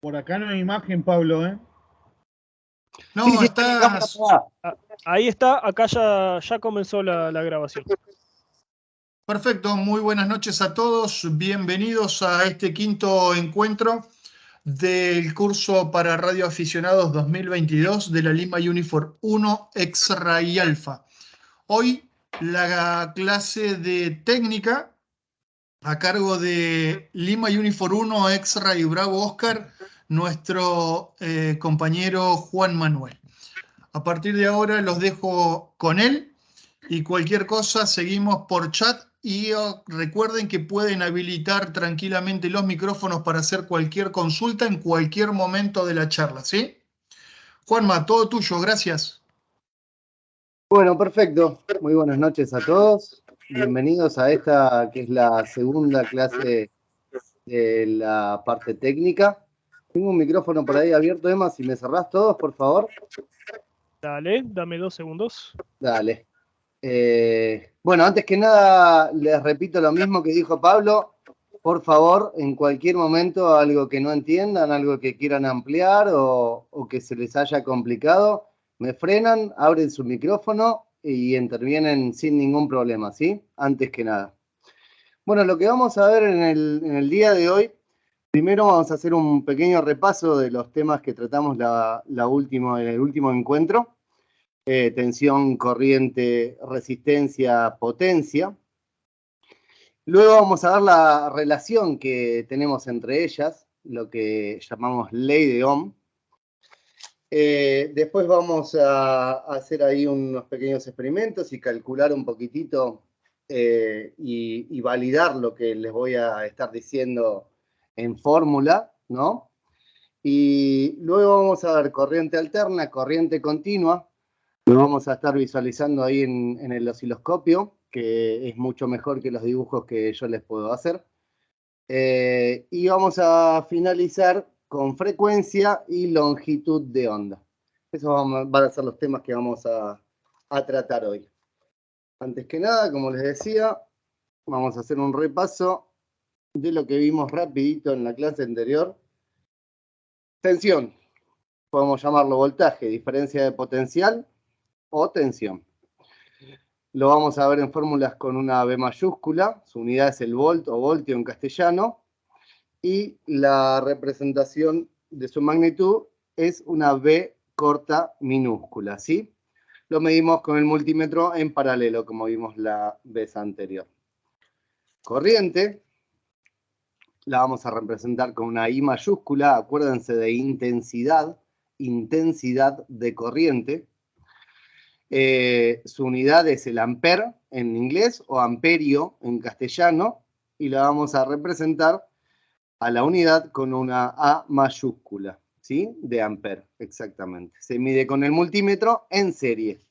Por acá no hay imagen, Pablo, ¿eh? Sí, No, sí, está la cámara estás. apagada. Ahí está, acá ya comenzó la grabación. Perfecto, muy buenas noches a todos. Bienvenidos a este quinto encuentro del curso para radioaficionados 2022 de la Lima Unifor 1 Extra y Alfa. Hoy la clase de técnica a cargo de Lima Unifor 1 Extra y Bravo Oscar, nuestro compañero Juan Manuel. A partir de ahora los dejo con él y cualquier cosa seguimos por chat y recuerden que pueden habilitar tranquilamente los micrófonos para hacer cualquier consulta en cualquier momento de la charla, ¿sí? Juanma, todo tuyo, gracias. Bueno, perfecto. Muy buenas noches a todos. Bienvenidos a esta que es la segunda clase de la parte técnica. Tengo un micrófono por ahí abierto, Emma, si me cerrás todos, por favor. Dale, dame 2 segundos. Dale. Bueno, antes que nada, les repito lo mismo que dijo Pablo. Por favor, en cualquier momento, algo que no entiendan, algo que quieran ampliar o que se les haya complicado, me frenan, abren su micrófono y intervienen sin ningún problema, ¿sí? Antes que nada. Bueno, lo que vamos a ver en el día de hoy, primero vamos a hacer un pequeño repaso de los temas que tratamos en el último encuentro. Tensión, corriente, resistencia, potencia. Luego vamos a ver la relación que tenemos entre ellas, lo que llamamos ley de Ohm. Después vamos a hacer ahí unos pequeños experimentos y calcular un poquitito y validar lo que les voy a estar diciendo en fórmula, ¿no? Y luego vamos a ver corriente alterna, corriente continua. Lo vamos a estar visualizando ahí en el osciloscopio, que es mucho mejor que los dibujos que yo les puedo hacer. Y vamos a finalizar con frecuencia y longitud de onda. Esos van a ser los temas que vamos a tratar hoy. Antes que nada, como les decía, vamos a hacer un repaso de lo que vimos rapidito en la clase anterior. Tensión, podemos llamarlo voltaje, diferencia de potencial o tensión. Lo vamos a ver en fórmulas con una B mayúscula, su unidad es el volt o voltio en castellano, y la representación de su magnitud es una B corta minúscula, ¿sí? Lo medimos con el multímetro en paralelo, como vimos la vez anterior. Corriente, la vamos a representar con una I mayúscula, acuérdense de intensidad de corriente. Su unidad es el ampere en inglés o amperio en castellano y la vamos a representar a la unidad con una A mayúscula, ¿sí? De ampere, exactamente. Se mide con el multímetro en serie.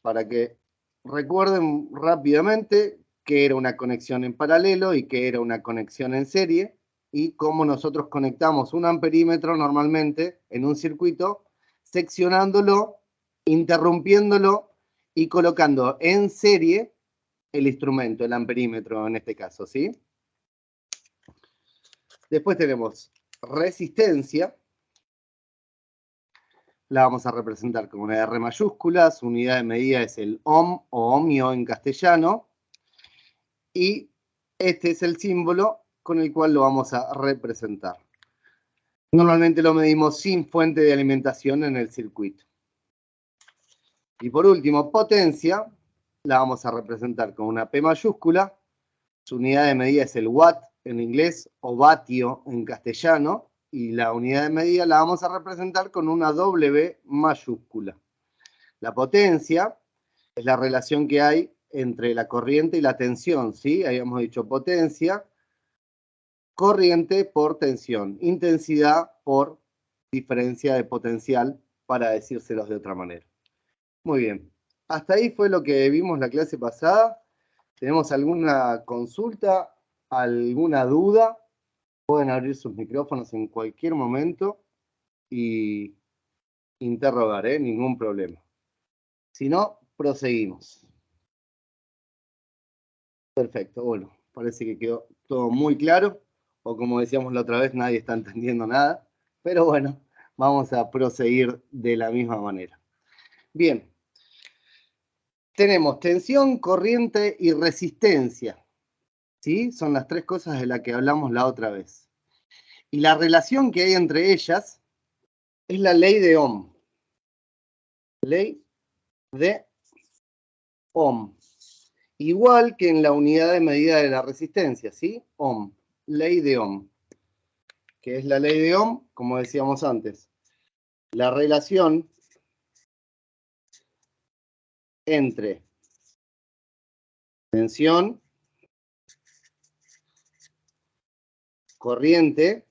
Para que recuerden rápidamente qué era una conexión en paralelo y qué era una conexión en serie y cómo nosotros conectamos un amperímetro normalmente en un circuito seccionándolo, interrumpiéndolo y colocando en serie el instrumento, el amperímetro en este caso, ¿sí? Después tenemos resistencia, la vamos a representar con una R mayúscula, su unidad de medida es el ohm o ohmio en castellano, y este es el símbolo con el cual lo vamos a representar. Normalmente lo medimos sin fuente de alimentación en el circuito. Y por último, potencia, la vamos a representar con una P mayúscula, su unidad de medida es el watt en inglés o vatio en castellano, y la unidad de medida la vamos a representar con una W mayúscula. La potencia es la relación que hay entre la corriente y la tensión, ¿sí? Habíamos dicho potencia, corriente por tensión, intensidad por diferencia de potencial, para decírselos de otra manera. Muy bien, hasta ahí fue lo que vimos la clase pasada. ¿Tenemos alguna consulta, alguna duda? Pueden abrir sus micrófonos en cualquier momento y interrogar, ningún problema. Si no, proseguimos. Perfecto, bueno, parece que quedó todo muy claro. o como decíamos la otra vez, nadie está entendiendo nada. Pero bueno, vamos a proseguir de la misma manera. Bien. Tenemos tensión, corriente y resistencia. ¿Sí? Son las tres cosas de las que hablamos la otra vez. Y la relación que hay entre ellas es la ley de Ohm. Ley de Ohm. Igual que en la unidad de medida de la resistencia, ¿sí? Ohm. Ley de Ohm. ¿Qué es la ley de Ohm? Como decíamos antes. La relación entre tensión, corriente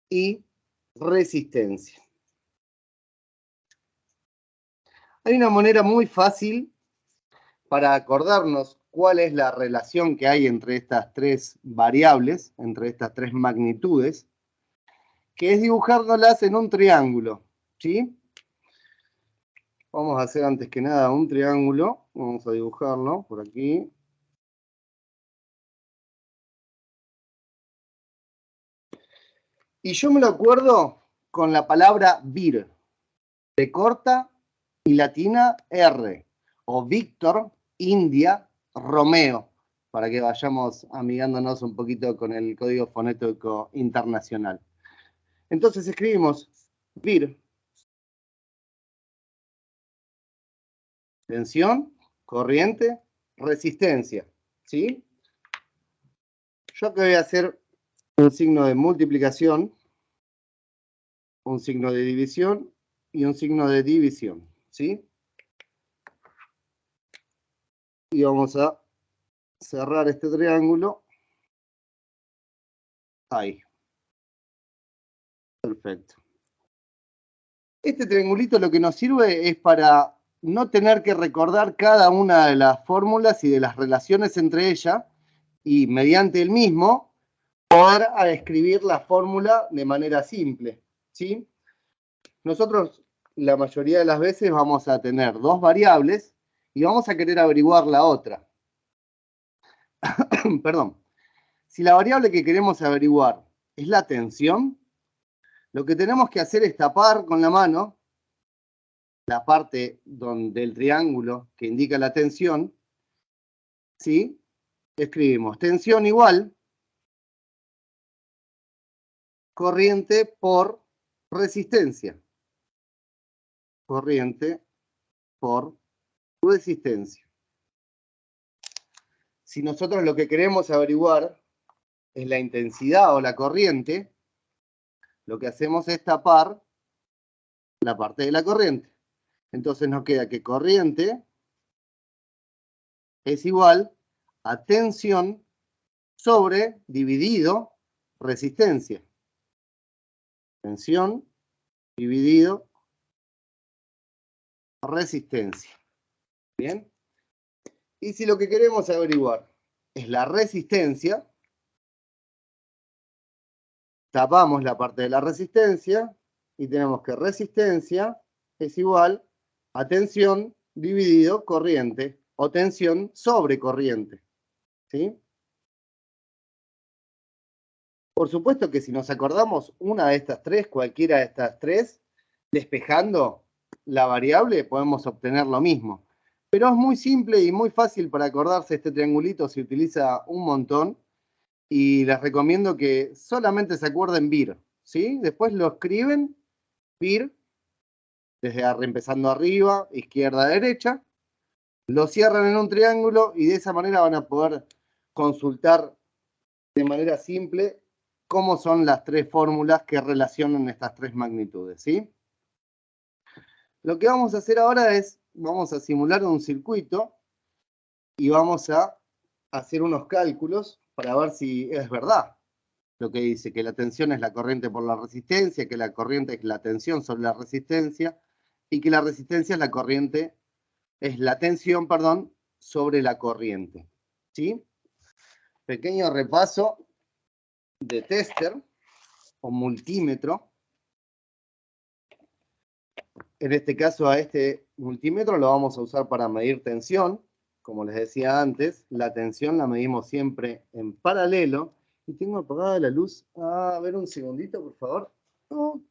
y resistencia. Hay una manera muy fácil para acordarnos cuál es la relación que hay entre estas tres variables, entre estas tres magnitudes, que es dibujándolas en un triángulo, ¿sí? Vamos a hacer antes que nada un triángulo, vamos a dibujarlo por aquí. Y yo me lo acuerdo con la palabra vir, de corta y latina R, o Víctor, India, Romeo, para que vayamos amigándonos un poquito con el código fonético internacional. Entonces escribimos vir, tensión, corriente, resistencia, ¿sí? Yo acá voy a hacer un signo de multiplicación, un signo de división y un signo de división, ¿sí? Y vamos a cerrar este triángulo. Ahí. Perfecto. Este triangulito lo que nos sirve es para no tener que recordar cada una de las fórmulas y de las relaciones entre ellas y mediante el mismo poder escribir la fórmula de manera simple, ¿sí? Nosotros la mayoría de las veces vamos a tener dos variables y vamos a querer averiguar la otra. Perdón. Si la variable que queremos averiguar es la tensión, lo que tenemos que hacer es tapar con la mano la parte del triángulo que indica la tensión, ¿sí? Escribimos tensión igual corriente por resistencia. Corriente por resistencia. Si nosotros lo que queremos averiguar es la intensidad o la corriente, lo que hacemos es tapar la parte de la corriente. Entonces nos queda que corriente es igual a tensión sobre dividido resistencia. Tensión dividido resistencia. ¿Bien? Y si lo que queremos averiguar es la resistencia, tapamos la parte de la resistencia y tenemos que resistencia es igual a tensión dividido corriente o tensión sobre corriente. ¿Sí? Por supuesto que si nos acordamos una de estas tres, cualquiera de estas tres, despejando la variable podemos obtener lo mismo. Pero es muy simple y muy fácil para acordarse. Este triangulito se utiliza un montón y les recomiendo que solamente se acuerden vir, ¿sí? Después lo escriben, vir, desde empezando arriba, izquierda, derecha, lo cierran en un triángulo y de esa manera van a poder consultar de manera simple cómo son las tres fórmulas que relacionan estas tres magnitudes, ¿sí? Lo que vamos a hacer ahora es, vamos a simular un circuito y vamos a hacer unos cálculos para ver si es verdad lo que dice, que la tensión es la corriente por la resistencia, que la corriente es la tensión sobre la resistencia y que la resistencia es la corriente, es la tensión, perdón, sobre la corriente, ¿sí? Pequeño repaso de tester o multímetro. En este caso, a este multímetro lo vamos a usar para medir tensión. como les decía antes, la tensión la medimos siempre en paralelo. Y tengo apagada la luz. A ver, un segundito, por favor. Oh.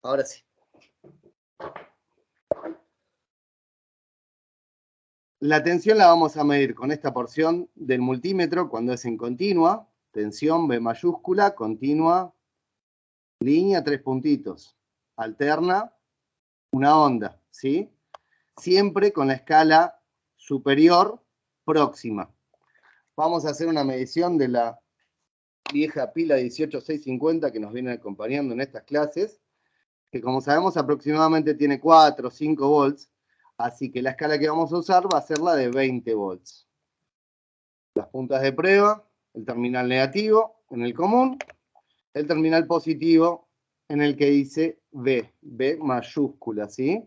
Ahora sí. La tensión la vamos a medir con esta porción del multímetro cuando es en continua. Tensión B mayúscula, continua, línea, 3 puntitos. Alterna, una onda, ¿sí? Siempre con la escala superior próxima. Vamos a hacer una medición de la vieja pila 18650 que nos viene acompañando en estas clases, que como sabemos aproximadamente tiene 4 o 5 volts, así que la escala que vamos a usar va a ser la de 20 volts. Las puntas de prueba, el terminal negativo en el común, el terminal positivo en el que dice B, B mayúscula, ¿sí?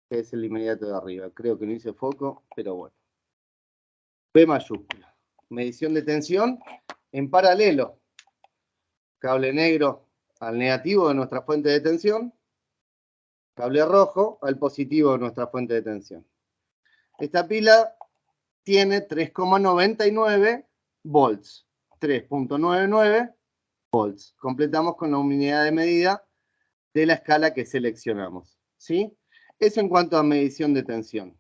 Es el inmediato de arriba. Creo que no hice foco, pero bueno. B mayúscula. Medición de tensión en paralelo. Cable negro al negativo de nuestra fuente de tensión. Cable rojo al positivo de nuestra fuente de tensión. Esta pila tiene 3,99 volts. 3,99 volts. Completamos con la unidad de medida de la escala que seleccionamos, ¿sí? Eso en cuanto a medición de tensión.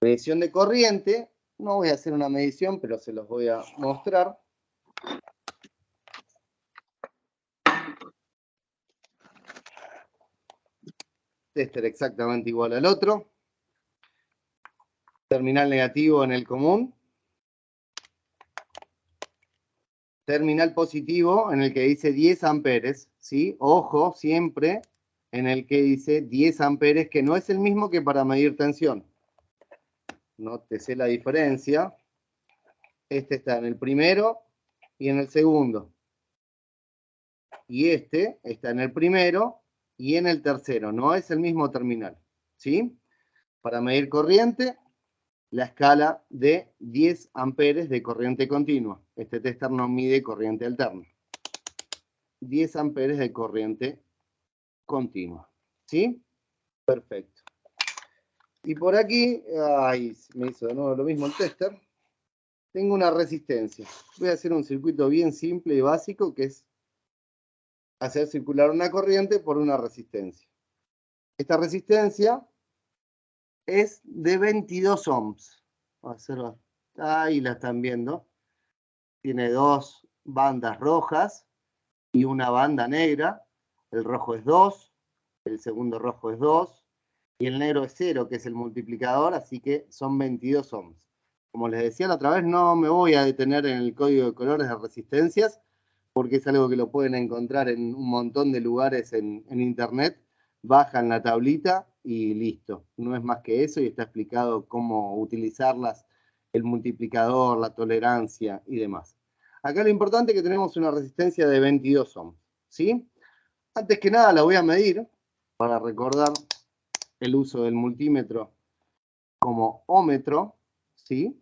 Medición de corriente, no voy a hacer una medición, pero se los voy a mostrar. Tester exactamente igual al otro. Terminal negativo en el común. Terminal positivo en el que dice 10 amperes, ¿sí? Ojo, siempre en el que dice 10 amperes, que no es el mismo que para medir tensión. Nótese la diferencia. Este está en el primero y en el segundo. Y este está en el primero y en el tercero. No es el mismo terminal, ¿sí? Para medir corriente, la escala de 10 amperes de corriente continua. Este tester no mide corriente alterna. 10 amperes de corriente continua, ¿sí? Perfecto. Y por aquí, ay, me hizo de nuevo lo mismo el tester. Tengo una resistencia. Voy a hacer un circuito bien simple y básico, que es hacer circular una corriente por una resistencia. Esta resistencia es de 22 ohms. Ahí la están viendo. Tiene dos bandas rojas y una banda negra. El rojo es 2, el segundo rojo es 2 y el negro es 0, que es el multiplicador, así que son 22 ohms. Como les decía la otra vez, no me voy a detener en el código de colores de resistencias, porque es algo que lo pueden encontrar en un montón de lugares en internet. Bajan la tablita y listo. No es más que eso y está explicado cómo utilizarlas, el multiplicador, la tolerancia y demás. Acá lo importante es que tenemos una resistencia de 22 ohms, ¿sí? Antes que nada la voy a medir para recordar el uso del multímetro como ómetro, ¿sí?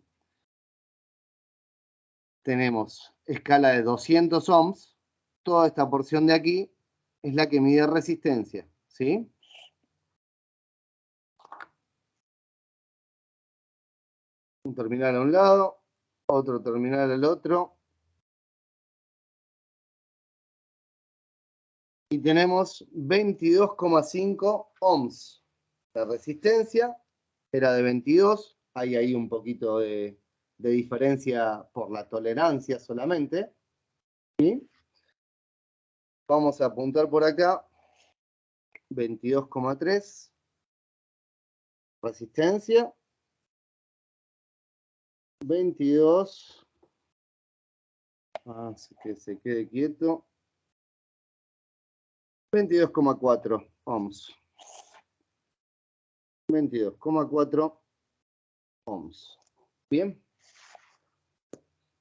Tenemos escala de 200 ohms. Toda esta porción de aquí es la que mide resistencia, ¿sí? Un terminal a un lado, otro terminal al otro. Y tenemos 22,5 ohms. La resistencia era de 22. Hay ahí un poquito de diferencia por la tolerancia solamente, ¿sí? Vamos a apuntar por acá. 22,3. Resistencia. 22. Así que se quede quieto. 22,4 ohms. 22,4 ohms. Bien.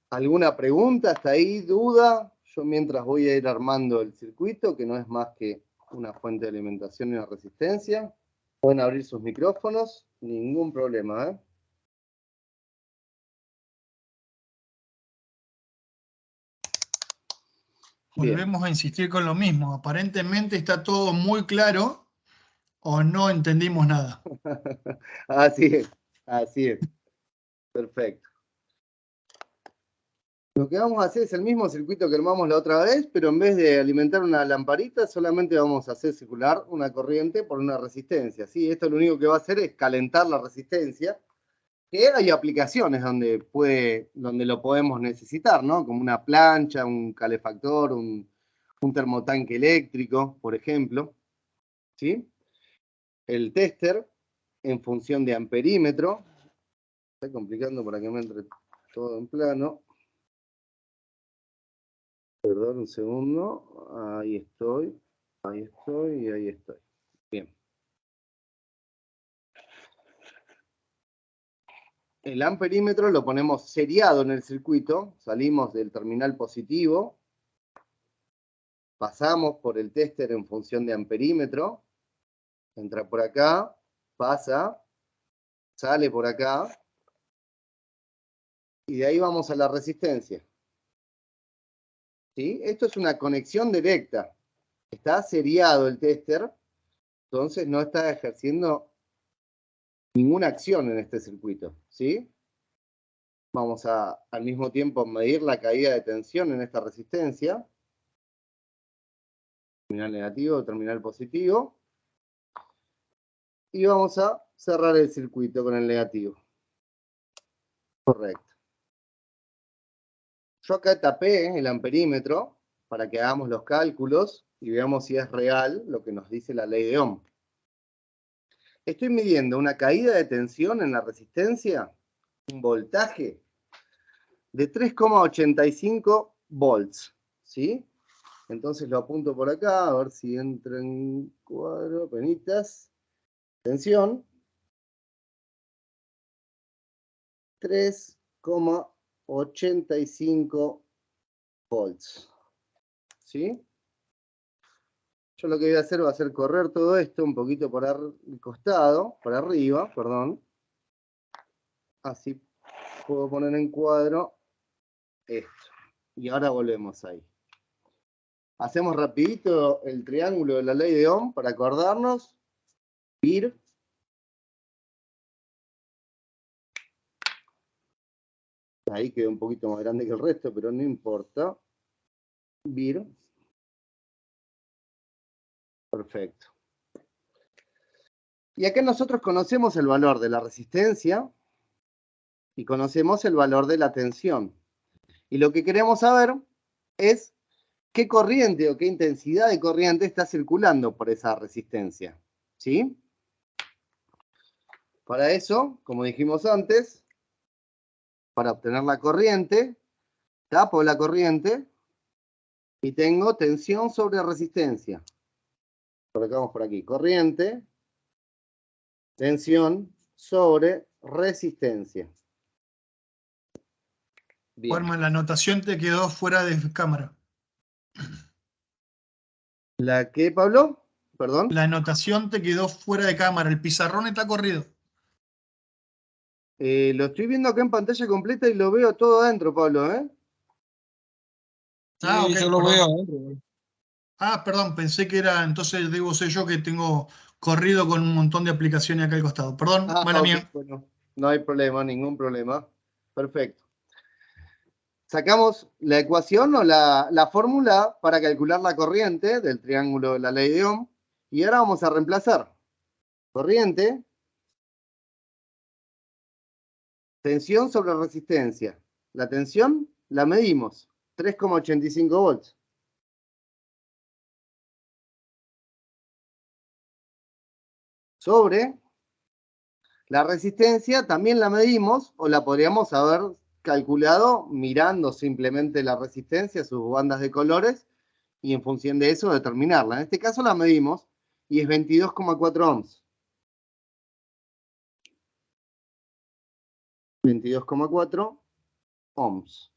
¿Alguna pregunta hasta ahí? ¿Duda? Yo mientras voy a ir armando el circuito, que no es más que una fuente de alimentación y una resistencia. Pueden abrir sus micrófonos, ningún problema, ¿eh? Volvemos a insistir con lo mismo. Aparentemente está todo muy claro o no entendimos nada. Así es, así es. Perfecto. Lo que vamos a hacer es el mismo circuito que armamos la otra vez, pero en vez de alimentar una lamparita, solamente vamos a hacer circular una corriente por una resistencia. ¿Sí? Esto lo único que va a hacer es calentar la resistencia, que hay aplicaciones donde lo podemos necesitar, ¿no? Como una plancha, un calefactor, un termotanque eléctrico, por ejemplo. ¿Sí? El tester, en función de amperímetro, está complicando para que me entre todo en plano. Perdón, un segundo. Ahí estoy y ahí estoy. Bien. El amperímetro lo ponemos seriado en el circuito. Salimos del terminal positivo. Pasamos por el tester en función de amperímetro. Entra por acá. Pasa. Sale por acá. Y de ahí vamos a la resistencia. ¿Sí? Esto es una conexión directa. Está seriado el tester. Entonces no está ejerciendo ninguna acción en este circuito, ¿sí? Vamos a, al mismo tiempo, medir la caída de tensión en esta resistencia. Terminal negativo, terminal positivo. Y vamos a cerrar el circuito con el negativo. Correcto. Yo acá tapé el amperímetro para que hagamos los cálculos y veamos si es real lo que nos dice la ley de Ohm. Estoy midiendo una caída de tensión en la resistencia, un voltaje de 3,85 volts, ¿sí? Entonces lo apunto por acá, a ver si entra en cuadro, penitas. Tensión, 3,85 volts, ¿sí? Yo lo que voy a hacer va a ser correr todo esto un poquito por el costado, por arriba, perdón. Así puedo poner en cuadro esto. Y ahora volvemos ahí. Hacemos rapidito el triángulo de la ley de Ohm para acordarnos. Vir. Ahí quedó un poquito más grande que el resto, pero no importa. Vir. Perfecto. Y acá nosotros conocemos el valor de la resistencia y conocemos el valor de la tensión. Y lo que queremos saber es qué corriente o qué intensidad de corriente está circulando por esa resistencia. ¿Sí? Para eso, como dijimos antes, para obtener la corriente, tapo la corriente y tengo tensión sobre resistencia. Colocamos por aquí, corriente, tensión sobre resistencia. Bien. Juanma, la anotación te quedó fuera de cámara. ¿La qué, Pablo? Perdón. La anotación te quedó fuera de cámara. El pizarrón está corrido. Lo estoy viendo acá en pantalla completa y lo veo todo adentro, Pablo, ¿eh? Sí, Ah, ok, yo lo perdón. veo adentro. Ah, perdón, pensé que era, entonces debo ser yo que tengo corrido con un montón de aplicaciones acá al costado. Perdón, mala Ok, mía. bueno, no hay problema, ningún problema. Perfecto. Sacamos la ecuación o la fórmula para calcular la corriente del triángulo de la ley de Ohm. Y ahora vamos a reemplazar corriente, tensión sobre resistencia. La tensión la medimos, 3,85 volts. Sobre la resistencia también la medimos o la podríamos haber calculado mirando simplemente la resistencia, sus bandas de colores, y en función de eso determinarla. En este caso la medimos y es 22,4 ohms. 22,4 ohms.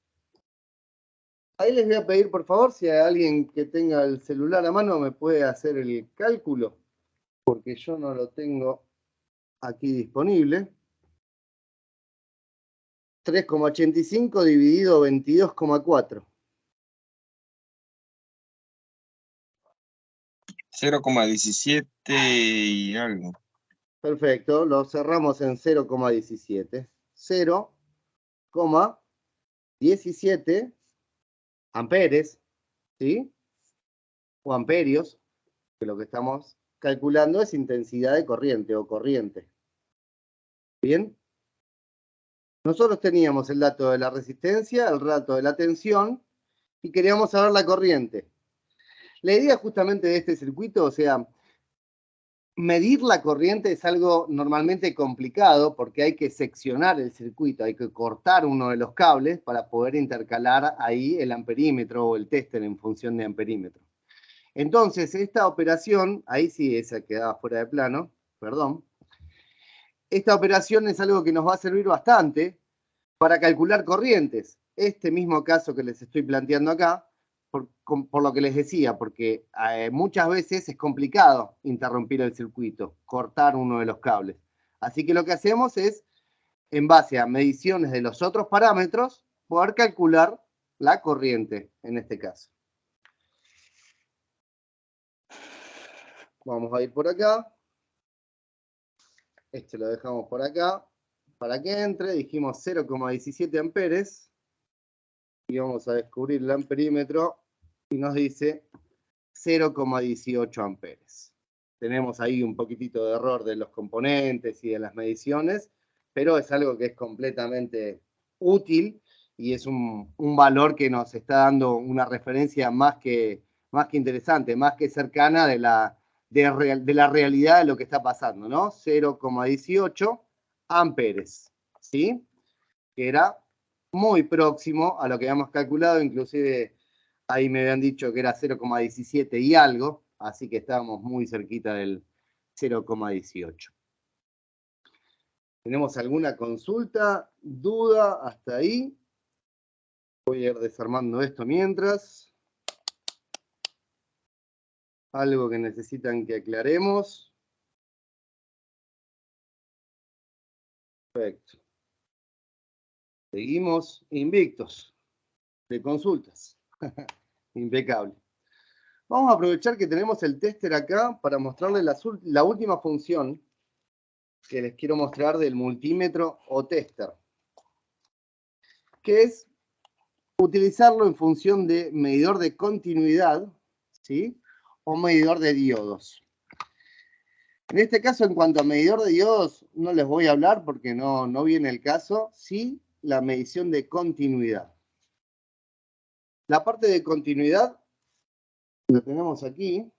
Ahí les voy a pedir, por favor, si hay alguien que tenga el celular a mano, me puede hacer el cálculo, porque yo no lo tengo aquí disponible. 3,85 dividido 22,4. 0,17 y algo. Perfecto, lo cerramos en 0,17. 0,17 amperes, ¿sí? O amperios, que lo que estamos calculando es intensidad de corriente o corriente. ¿Bien? Nosotros teníamos el dato de la resistencia, el dato de la tensión y queríamos saber la corriente. La idea justamente de este circuito, o sea, medir la corriente es algo normalmente complicado porque hay que seccionar el circuito, hay que cortar uno de los cables para poder intercalar ahí el amperímetro o el tester en función de amperímetro. Entonces, esta operación, ahí sí esa quedaba fuera de plano, perdón. Esta operación es algo que nos va a servir bastante para calcular corrientes. Este mismo caso que les estoy planteando acá, por lo que les decía, porque muchas veces es complicado interrumpir el circuito, cortar uno de los cables. Así que lo que hacemos es, en base a mediciones de los otros parámetros, poder calcular la corriente en este caso. Vamos a ir por acá. Este lo dejamos por acá. Para que entre, dijimos 0,17 amperes. Y vamos a descubrir el amperímetro. Y nos dice 0,18 amperes. Tenemos ahí un poquitito de error de los componentes y de las mediciones, pero es algo que es completamente útil y es un valor que nos está dando una referencia más que interesante, más que cercana de la realidad de lo que está pasando, ¿no? 0,18 amperes, ¿sí? Que era muy próximo a lo que habíamos calculado, inclusive ahí me habían dicho que era 0,17 y algo, así que estábamos muy cerquita del 0,18. ¿Tenemos alguna consulta, duda hasta ahí? Voy a ir desarmando esto mientras. ¿Algo que necesitan que aclaremos? Perfecto. Seguimos invictos de consultas. Impecable. Vamos a aprovechar que tenemos el tester acá para mostrarles la última función que les quiero mostrar del multímetro o tester, que es utilizarlo en función de medidor de continuidad, ¿sí? O medidor de diodos. En este caso, en cuanto a medidor de diodos, no les voy a hablar porque no viene el caso, sí la medición de continuidad. La parte de continuidad la tenemos aquí.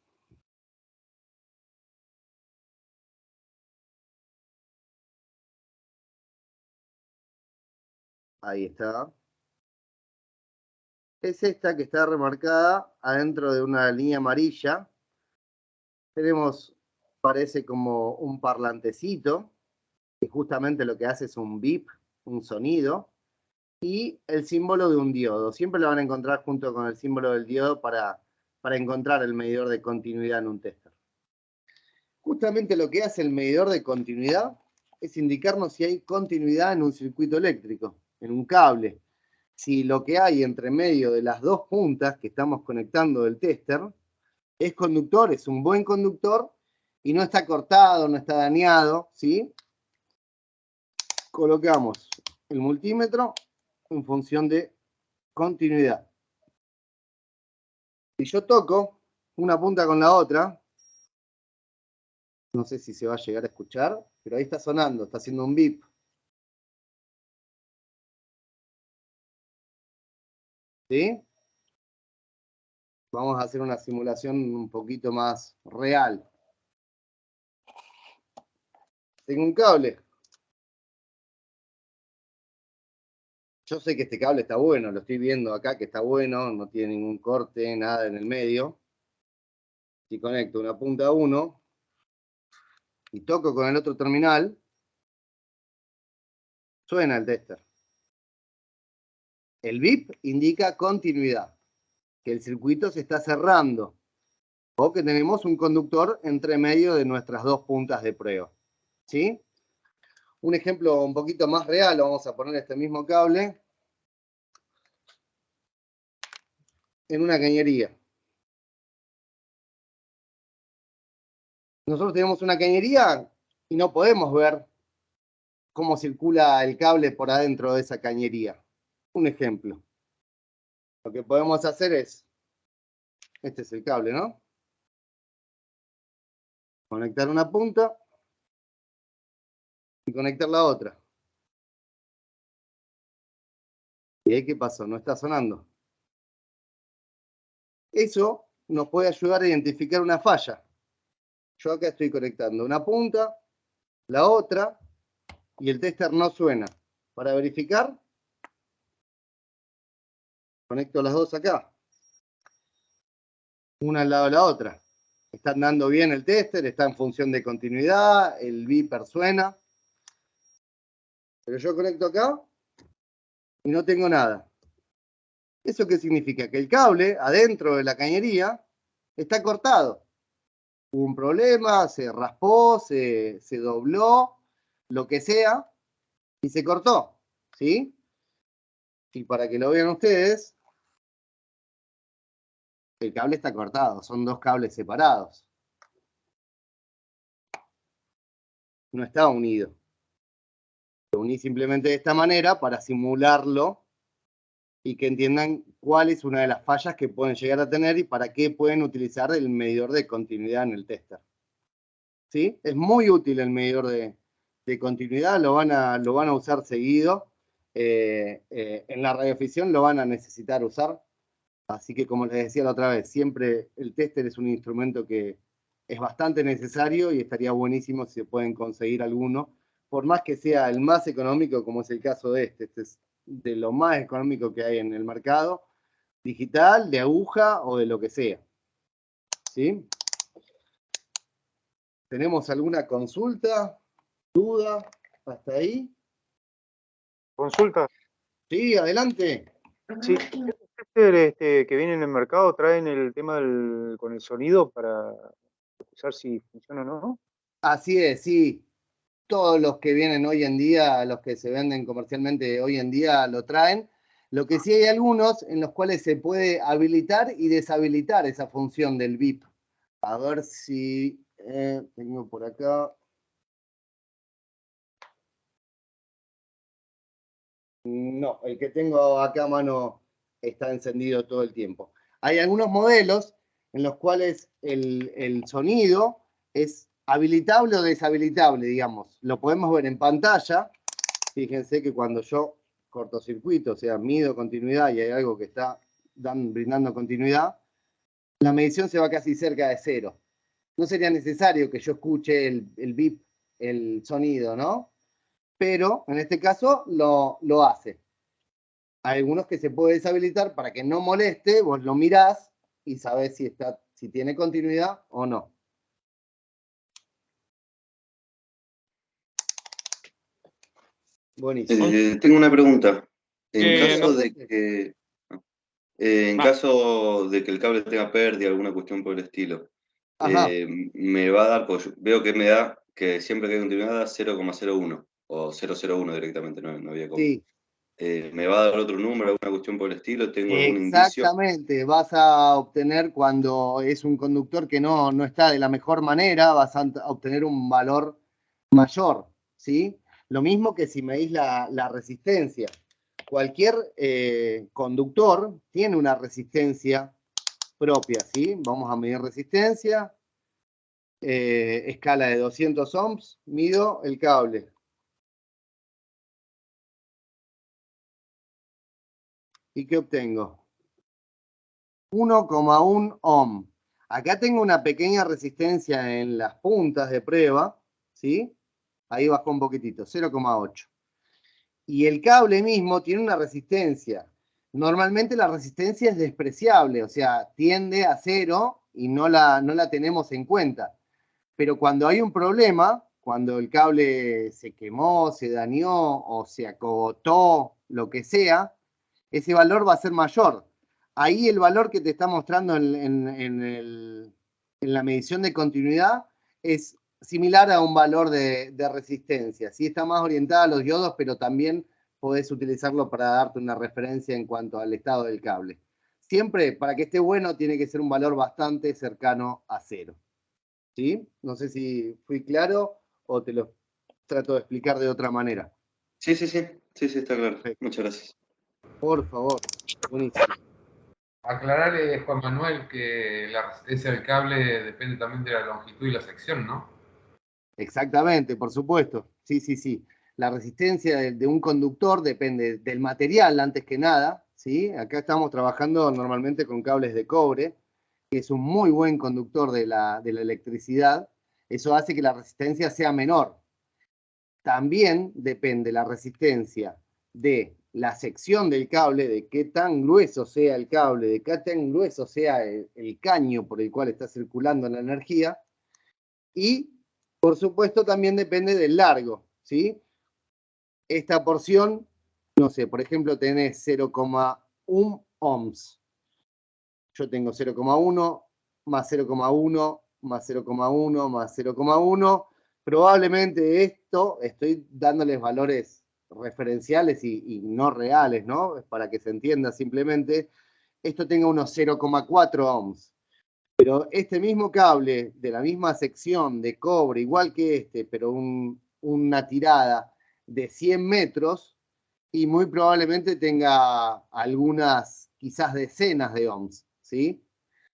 Ahí está. Es esta que está remarcada adentro de una línea amarilla. Tenemos, parece como un parlantecito, que justamente lo que hace es un bip, un sonido, y el símbolo de un diodo. Siempre lo van a encontrar junto con el símbolo del diodo para encontrar el medidor de continuidad en un tester. Justamente lo que hace el medidor de continuidad es indicarnos si hay continuidad en un circuito eléctrico, en un cable. Si lo que hay entre medio de las dos puntas que estamos conectando del tester es conductor, es un buen conductor y no está cortado, no está dañado, ¿sí? Colocamos el multímetro en función de continuidad. Si yo toco una punta con la otra, no sé si se va a llegar a escuchar, pero ahí está sonando, está haciendo un bip. ¿Sí? Vamos a hacer una simulación un poquito más real. Tengo un cable. Yo sé que este cable está bueno, lo estoy viendo acá que está bueno, no tiene ningún corte, nada en el medio. Si conecto una punta a uno y toco con el otro terminal, suena el tester. El VIP indica continuidad, que el circuito se está cerrando o que tenemos un conductor entre medio de nuestras dos puntas de prueba. ¿Sí? Un ejemplo un poquito más real, vamos a poner este mismo cable en una cañería. Nosotros tenemos una cañería y no podemos ver cómo circula el cable por adentro de esa cañería. Un ejemplo. Lo que podemos hacer es, este es el cable, ¿no? Conectar una punta y conectar la otra. ¿Y ahí qué pasó? No está sonando. Eso nos puede ayudar a identificar una falla. Yo acá estoy conectando una punta, la otra, y el tester no suena. Para verificar, conecto las dos acá. Una al lado de la otra. Está andando bien el tester, está en función de continuidad, el beeper suena. Pero yo conecto acá y no tengo nada. ¿Eso qué significa? Que el cable adentro de la cañería está cortado. Hubo un problema, se raspó, se dobló, lo que sea, y se cortó. ¿Sí? Y para que lo vean ustedes, el cable está cortado, son dos cables separados. No está unido. Lo uní simplemente de esta manera para simularlo y que entiendan cuál es una de las fallas que pueden llegar a tener y para qué pueden utilizar el medidor de continuidad en el tester. ¿Sí? Es muy útil el medidor de continuidad, lo van a usar seguido. En la radioafición lo van a necesitar usar. Así que, como les decía la otra vez, siempre el tester es un instrumento que es bastante necesario y estaría buenísimo si se pueden conseguir alguno, por más que sea el más económico, como es el caso de este. Este es de lo más económico que hay en el mercado, digital, de aguja o de lo que sea. ¿Sí? ¿Tenemos alguna consulta, duda hasta ahí? Consulta. Sí, adelante. Sí, que viene en el mercado traen el tema con el sonido para escuchar si funciona o no. Así es, sí. Todos los que vienen hoy en día, los que se venden comercialmente hoy en día, lo traen. Lo que sí hay algunos en los cuales se puede habilitar y deshabilitar esa función del VIP. A ver si tengo por acá. No, el que tengo acá a mano está encendido todo el tiempo. Hay algunos modelos en los cuales el sonido es habilitable o deshabilitable, digamos. Lo podemos ver en pantalla. Fíjense que cuando yo cortocircuito, o sea, mido continuidad y hay algo que está brindando continuidad, la medición se va casi cerca de cero. No sería necesario que yo escuche el bip, el sonido, ¿no? Pero en este caso lo hace. Hay algunos que se puede deshabilitar para que no moleste, vos lo mirás y sabés si tiene continuidad o no. Buenísimo. Tengo una pregunta. En no. caso de que el cable tenga pérdida, alguna cuestión por el estilo, Ajá. me va a dar, pues veo que me da que siempre que hay continuidad da 0,01 o 0,01 directamente, no había cómo. Sí. ¿Me va a dar otro número, alguna cuestión por el estilo? ¿Tengo algún indicio? Exactamente, vas a obtener cuando es un conductor que no está de la mejor manera, vas a obtener un valor mayor, ¿sí? Lo mismo que si medís la resistencia. Cualquier conductor tiene una resistencia propia, ¿sí? Vamos a medir resistencia, escala de 200 ohms, mido el cable. ¿Y qué obtengo? 1,1 ohm. Acá tengo una pequeña resistencia en las puntas de prueba, ¿sí? Ahí bajó un poquitito, 0,8. Y el cable mismo tiene una resistencia. Normalmente la resistencia es despreciable, o sea, tiende a cero y no la tenemos en cuenta. Pero cuando hay un problema, cuando el cable se quemó, se dañó o se acogotó, lo que sea, ese valor va a ser mayor. Ahí el valor que te está mostrando en la medición de continuidad es similar a un valor de resistencia. Sí, está más orientada a los diodos, pero también podés utilizarlo para darte una referencia en cuanto al estado del cable. Siempre, para que esté bueno, tiene que ser un valor bastante cercano a 0. ¿Sí? No sé si fui claro o te lo trato de explicar de otra manera. Sí, está claro. Perfecto. Muchas gracias. Por favor. Buenísimo. Aclararle, Juan Manuel, que la resistencia del cable depende también de la longitud y la sección, ¿no? Exactamente, por supuesto. Sí. La resistencia de un conductor depende del material antes que nada. ¿Sí? Acá estamos trabajando normalmente con cables de cobre, que es un muy buen conductor de la electricidad. Eso hace que la resistencia sea menor. También depende la resistencia de la sección del cable, de qué tan grueso sea el cable, de qué tan grueso sea el caño por el cual está circulando la energía. Y, por supuesto, también depende del largo, ¿sí? Esta porción, no sé, por ejemplo, tenés 0,1 ohms. Yo tengo 0,1 más 0,1 más 0,1 más 0,1. Probablemente esto estoy dándoles valores referenciales y no reales, ¿no? Para que se entienda simplemente. Esto tenga unos 0,4 ohms. Pero este mismo cable de la misma sección de cobre, igual que este, pero una tirada de 100 metros, y muy probablemente tenga algunas, quizás decenas de ohms, ¿sí?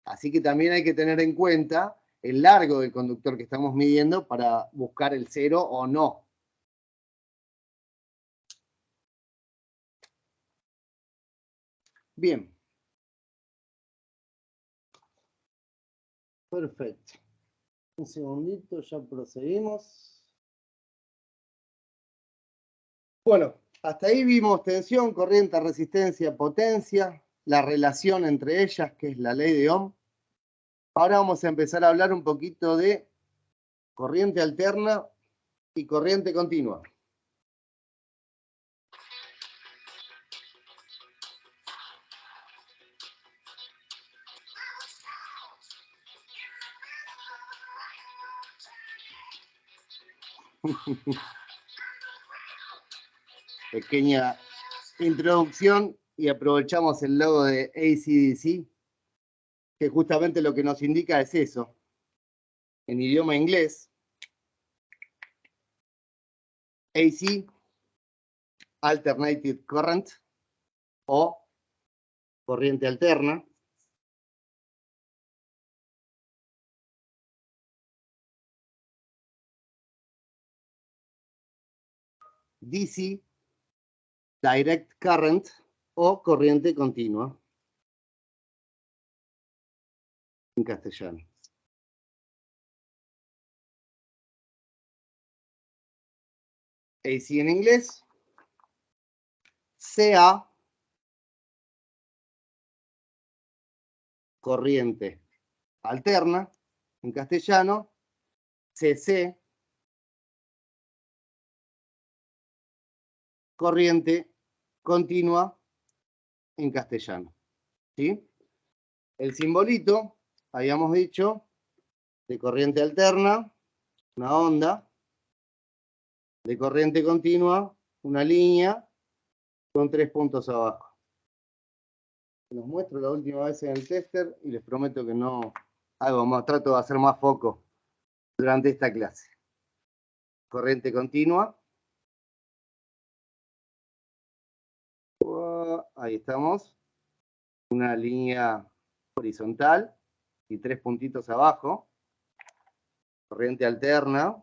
Así que también hay que tener en cuenta el largo del conductor que estamos midiendo para buscar el 0 o no. Bien. Perfecto. Un segundito, ya procedimos. Bueno, hasta ahí vimos tensión, corriente, resistencia, potencia, la relación entre ellas, que es la ley de Ohm. Ahora vamos a empezar a hablar un poquito de corriente alterna y corriente continua. Pequeña introducción y aprovechamos el logo de AC/DC, que justamente lo que nos indica es eso. En idioma inglés, AC, Alternating Current, o corriente alterna. DC, Direct Current, o corriente continua, en castellano. AC en inglés, CA, corriente alterna, en castellano, CC, corriente continua, en castellano. ¿Sí? El simbolito, habíamos dicho, de corriente alterna, una onda, de corriente continua, una línea, con 3 puntos abajo. Los muestro la última vez en el tester y les prometo que no hago más, trato de hacer más foco durante esta clase. Corriente continua. Ahí estamos. Una línea horizontal y 3 puntitos abajo. Corriente alterna.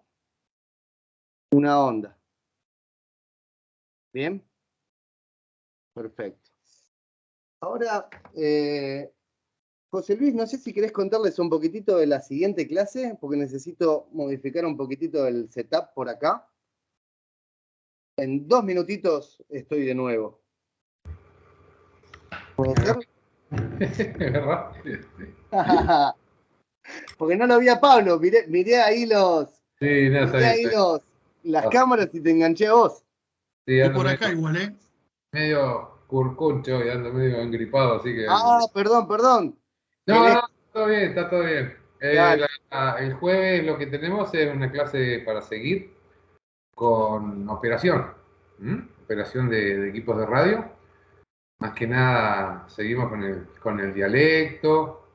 Una onda. ¿Bien? Perfecto. Ahora, José Luis, no sé si querés contarles un poquitito de la siguiente clase, porque necesito modificar un poquitito el setup por acá. En 2 minutitos estoy de nuevo. ¿Puedo ser? Porque no lo vi a Pablo, miré ahí Sí, no, miré ahí las cámaras y te enganché a vos. Sí, Y por acá igual, ¿eh? Medio curcuncho y ando medio engripado, así que... Perdón. No, todo bien, está todo bien. Dale. El jueves lo que tenemos es una clase para seguir con operación. Operación de equipos de radio. Más que nada seguimos con el dialecto,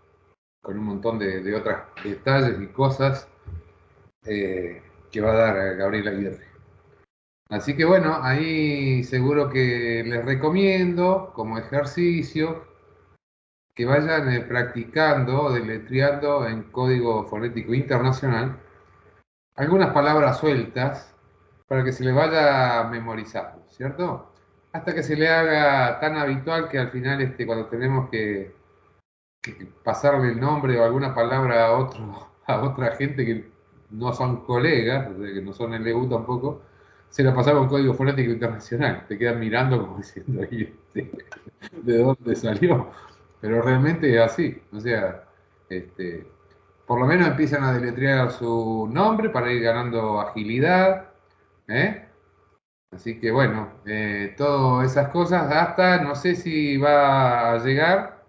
con un montón de otros detalles y cosas que va a dar Gabriel Aguirre. Así que bueno, ahí seguro que les recomiendo como ejercicio que vayan practicando, deletreando en código fonético internacional algunas palabras sueltas para que se les vaya memorizando, ¿cierto? Hasta que se le haga tan habitual que al final cuando tenemos que pasarle el nombre o alguna palabra a otra gente que no son colegas, o sea, que no son LU tampoco, se la pasaba con código fonético internacional. Te quedan mirando como diciendo ahí de dónde salió. Pero realmente es así. O sea, por lo menos empiezan a deletrear su nombre para ir ganando agilidad. ¿Eh? Así que bueno, todas esas cosas, hasta no sé si va a llegar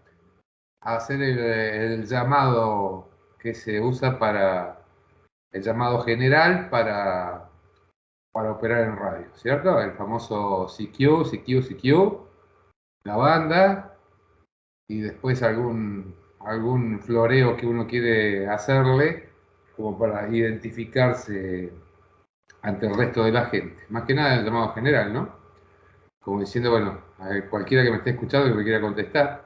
a hacer el llamado que se usa el llamado general para operar en radio, ¿cierto? El famoso CQ, la banda, y después algún floreo que uno quiere hacerle como para identificarse ante el resto de la gente. Más que nada el llamado general, ¿no? Como diciendo, bueno, a cualquiera que me esté escuchando y que me quiera contestar.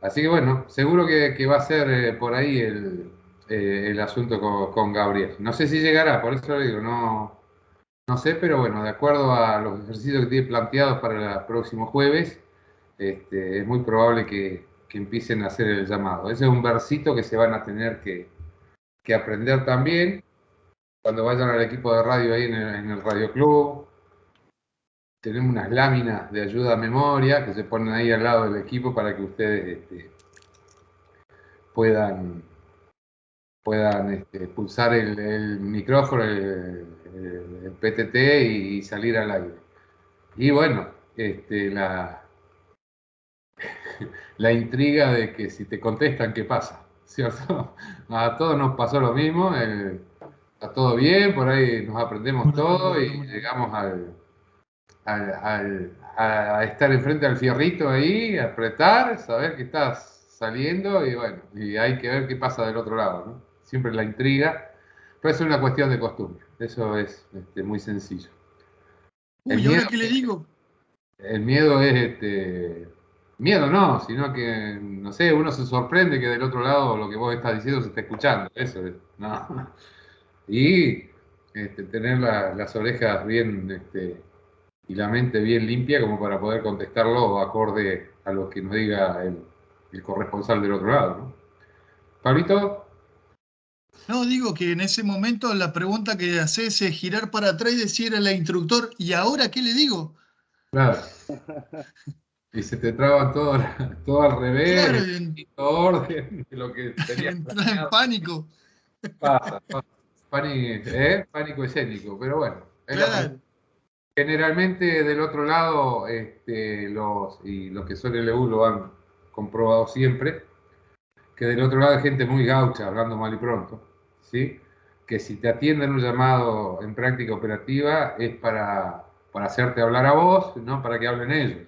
Así que bueno, seguro que va a ser por ahí el asunto con Gabriel. No sé si llegará, por eso lo digo, no sé, pero bueno, de acuerdo a los ejercicios que tiene planteados para el próximo jueves, es muy probable que empiecen a hacer el llamado. Ese es un versito que se van a tener que aprender también cuando vayan al equipo de radio ahí en el Radio Club. Tenemos unas láminas de ayuda a memoria que se ponen ahí al lado del equipo para que ustedes puedan pulsar el micrófono, el PTT y salir al aire. Y bueno, la intriga de que si te contestan, ¿qué pasa? ¿Cierto? A todos nos pasó lo mismo, está todo bien, por ahí nos aprendemos todo y llegamos a estar enfrente al fierrito ahí, a apretar, saber que estás saliendo y bueno, y hay que ver qué pasa del otro lado, ¿no? Siempre la intriga, pero es una cuestión de costumbre, eso es muy sencillo. Uy, ¿ahora qué le digo? El miedo es, miedo no, sino que, no sé, uno se sorprende que del otro lado lo que vos estás diciendo se está escuchando, eso es, no. Y tener las orejas bien, y la mente bien limpia como para poder contestarlo acorde a lo que nos diga el corresponsal del otro lado, ¿no? Pablito. No, digo que en ese momento la pregunta que haces es girar para atrás y decir al instructor, ¿y ahora qué le digo? Claro. Y se te traba todo al revés, Claro, en orden, de lo que tenías entra en pánico. pasa. Pánico escénico, pero bueno. Claro. Generalmente del otro lado, los que son LU lo han comprobado siempre, que del otro lado hay gente muy gaucha, hablando mal y pronto, ¿sí? Que si te atienden un llamado en práctica operativa es para hacerte hablar a vos, no para que hablen ellos.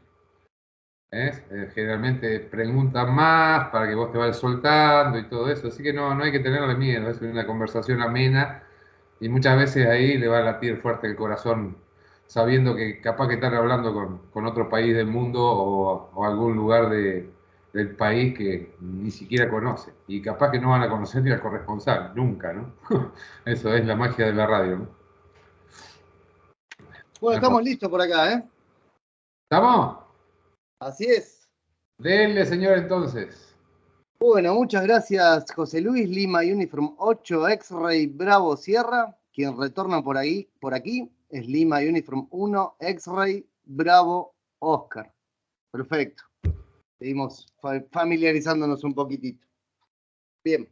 Generalmente preguntan más para que vos te vayas soltando y todo eso, así que no hay que tenerle miedo, es una conversación amena y muchas veces ahí le va a latir fuerte el corazón sabiendo que capaz que están hablando con otro país del mundo o algún lugar del país que ni siquiera conoce y capaz que no van a conocer ni al corresponsal, nunca, ¿no? Eso es la magia de la radio, ¿no? Bueno, estamos listos por acá, ¿eh? ¿Estamos? Así es. Denle, señor, entonces. Bueno, muchas gracias, José Luis. Lima Uniform 8, X-Ray Bravo Sierra. Quien retorna por aquí es Lima Uniform 1, X-Ray Bravo Oscar. Perfecto. Seguimos familiarizándonos un poquitito. Bien.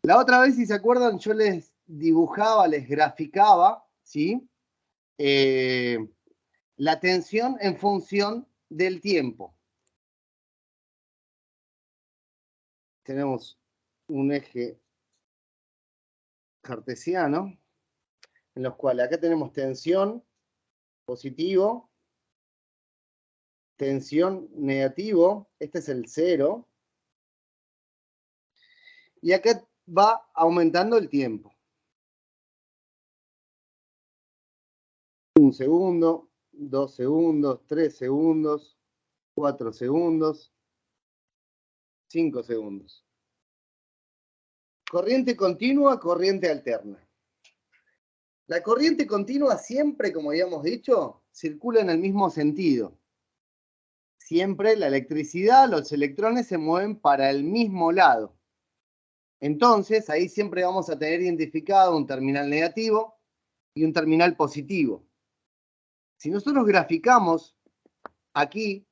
La otra vez, si se acuerdan, yo les dibujaba, les graficaba, ¿sí? la tensión en función del tiempo. Tenemos un eje cartesiano, en los cuales acá tenemos tensión positivo, tensión negativo, este es el 0, y acá va aumentando el tiempo. 1 segundo, 2 segundos, 3 segundos, 4 segundos, 5 segundos. Corriente continua, corriente alterna. La corriente continua siempre, como habíamos dicho, circula en el mismo sentido. Siempre la electricidad, los electrones se mueven para el mismo lado. Entonces, ahí siempre vamos a tener identificado un terminal negativo y un terminal positivo. Si nosotros graficamos aquí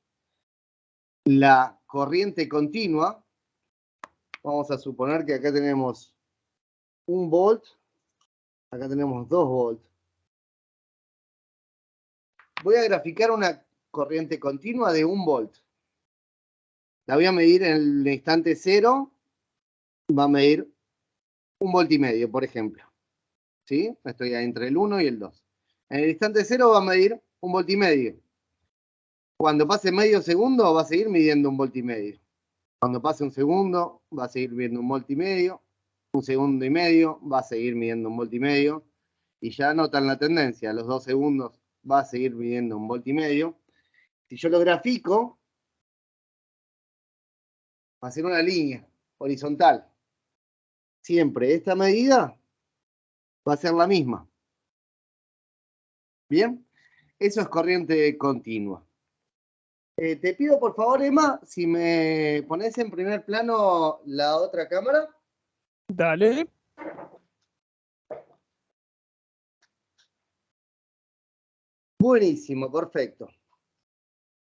la corriente continua, vamos a suponer que acá tenemos 1 volt, acá tenemos 2 volts. Voy a graficar una corriente continua de 1 volt. La voy a medir en el instante 0, va a medir 1 volt y medio, por ejemplo. ¿Sí? Estoy entre el 1 y el 2. En el instante 0 va a medir 1 volt y medio. Cuando pase medio segundo va a seguir midiendo 1 volt y medio. Cuando pase un segundo va a seguir midiendo 1 volt y medio. Un segundo y medio va a seguir midiendo 1 volt y medio. Y ya notan la tendencia, a los 2 segundos va a seguir midiendo 1 volt y medio. Si yo lo grafico, va a ser una línea horizontal. Siempre esta medida va a ser la misma. ¿Bien? Eso es corriente continua. Te pido por favor, Emma, si me pones en primer plano la otra cámara. Dale. Buenísimo, perfecto.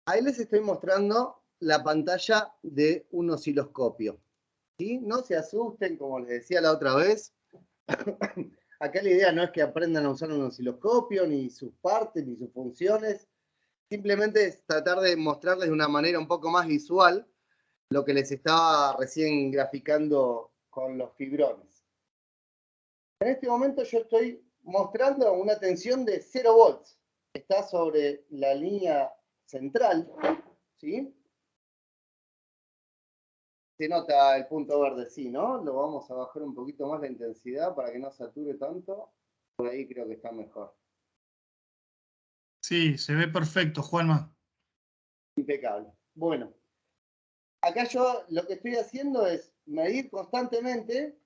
Ahí les estoy mostrando la pantalla de un osciloscopio. ¿Sí? No se asusten, como les decía la otra vez. Acá la idea no es que aprendan a usar un osciloscopio, ni sus partes, ni sus funciones. Simplemente es tratar de mostrarles de una manera un poco más visual lo que les estaba recién graficando con los fibrones. En este momento yo estoy mostrando una tensión de 0 volts. Está sobre la línea central, ¿sí? Se nota el punto verde, sí, ¿no? Lo vamos a bajar un poquito más la intensidad para que no sature tanto. Por ahí creo que está mejor. Sí, se ve perfecto, Juanma. Impecable. Bueno, acá yo lo que estoy haciendo es medir constantemente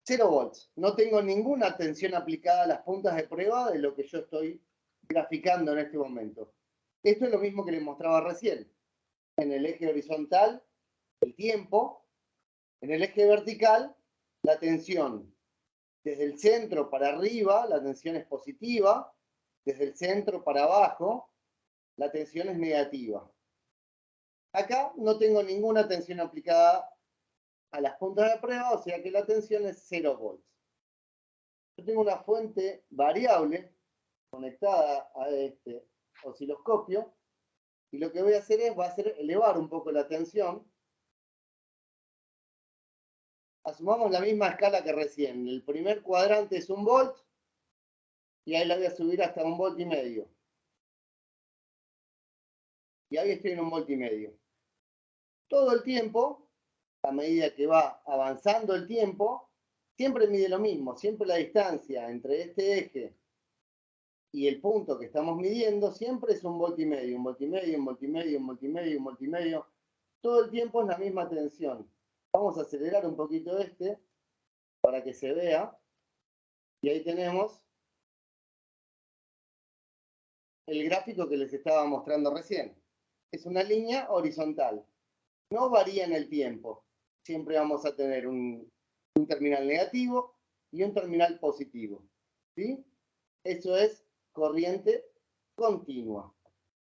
0 volts. No tengo ninguna tensión aplicada a las puntas de prueba de lo que yo estoy graficando en este momento. Esto es lo mismo que les mostraba recién. En el eje horizontal, el tiempo. En el eje vertical, la tensión. Desde el centro para arriba, la tensión es positiva. Desde el centro para abajo, la tensión es negativa. Acá no tengo ninguna tensión aplicada a las puntas de prueba, o sea que la tensión es 0 volts. Yo tengo una fuente variable conectada a este osciloscopio y lo que voy a hacer es, va a ser elevar un poco la tensión. Asumamos la misma escala que recién. El primer cuadrante es 1 volt y ahí la voy a subir hasta 1 volt y medio. Y ahí estoy en 1 volt y medio. Todo el tiempo, a medida que va avanzando el tiempo, siempre mide lo mismo. Siempre la distancia entre este eje y el punto que estamos midiendo siempre es 1 volt y medio, 1 volt y medio, 1 volt y medio, 1 volt y medio, 1 volt y medio. Todo el tiempo es la misma tensión. Vamos a acelerar un poquito este para que se vea. Y ahí tenemos el gráfico que les estaba mostrando recién. Es una línea horizontal. No varía en el tiempo. Siempre vamos a tener un terminal negativo y un terminal positivo. ¿Sí? Eso es corriente continua.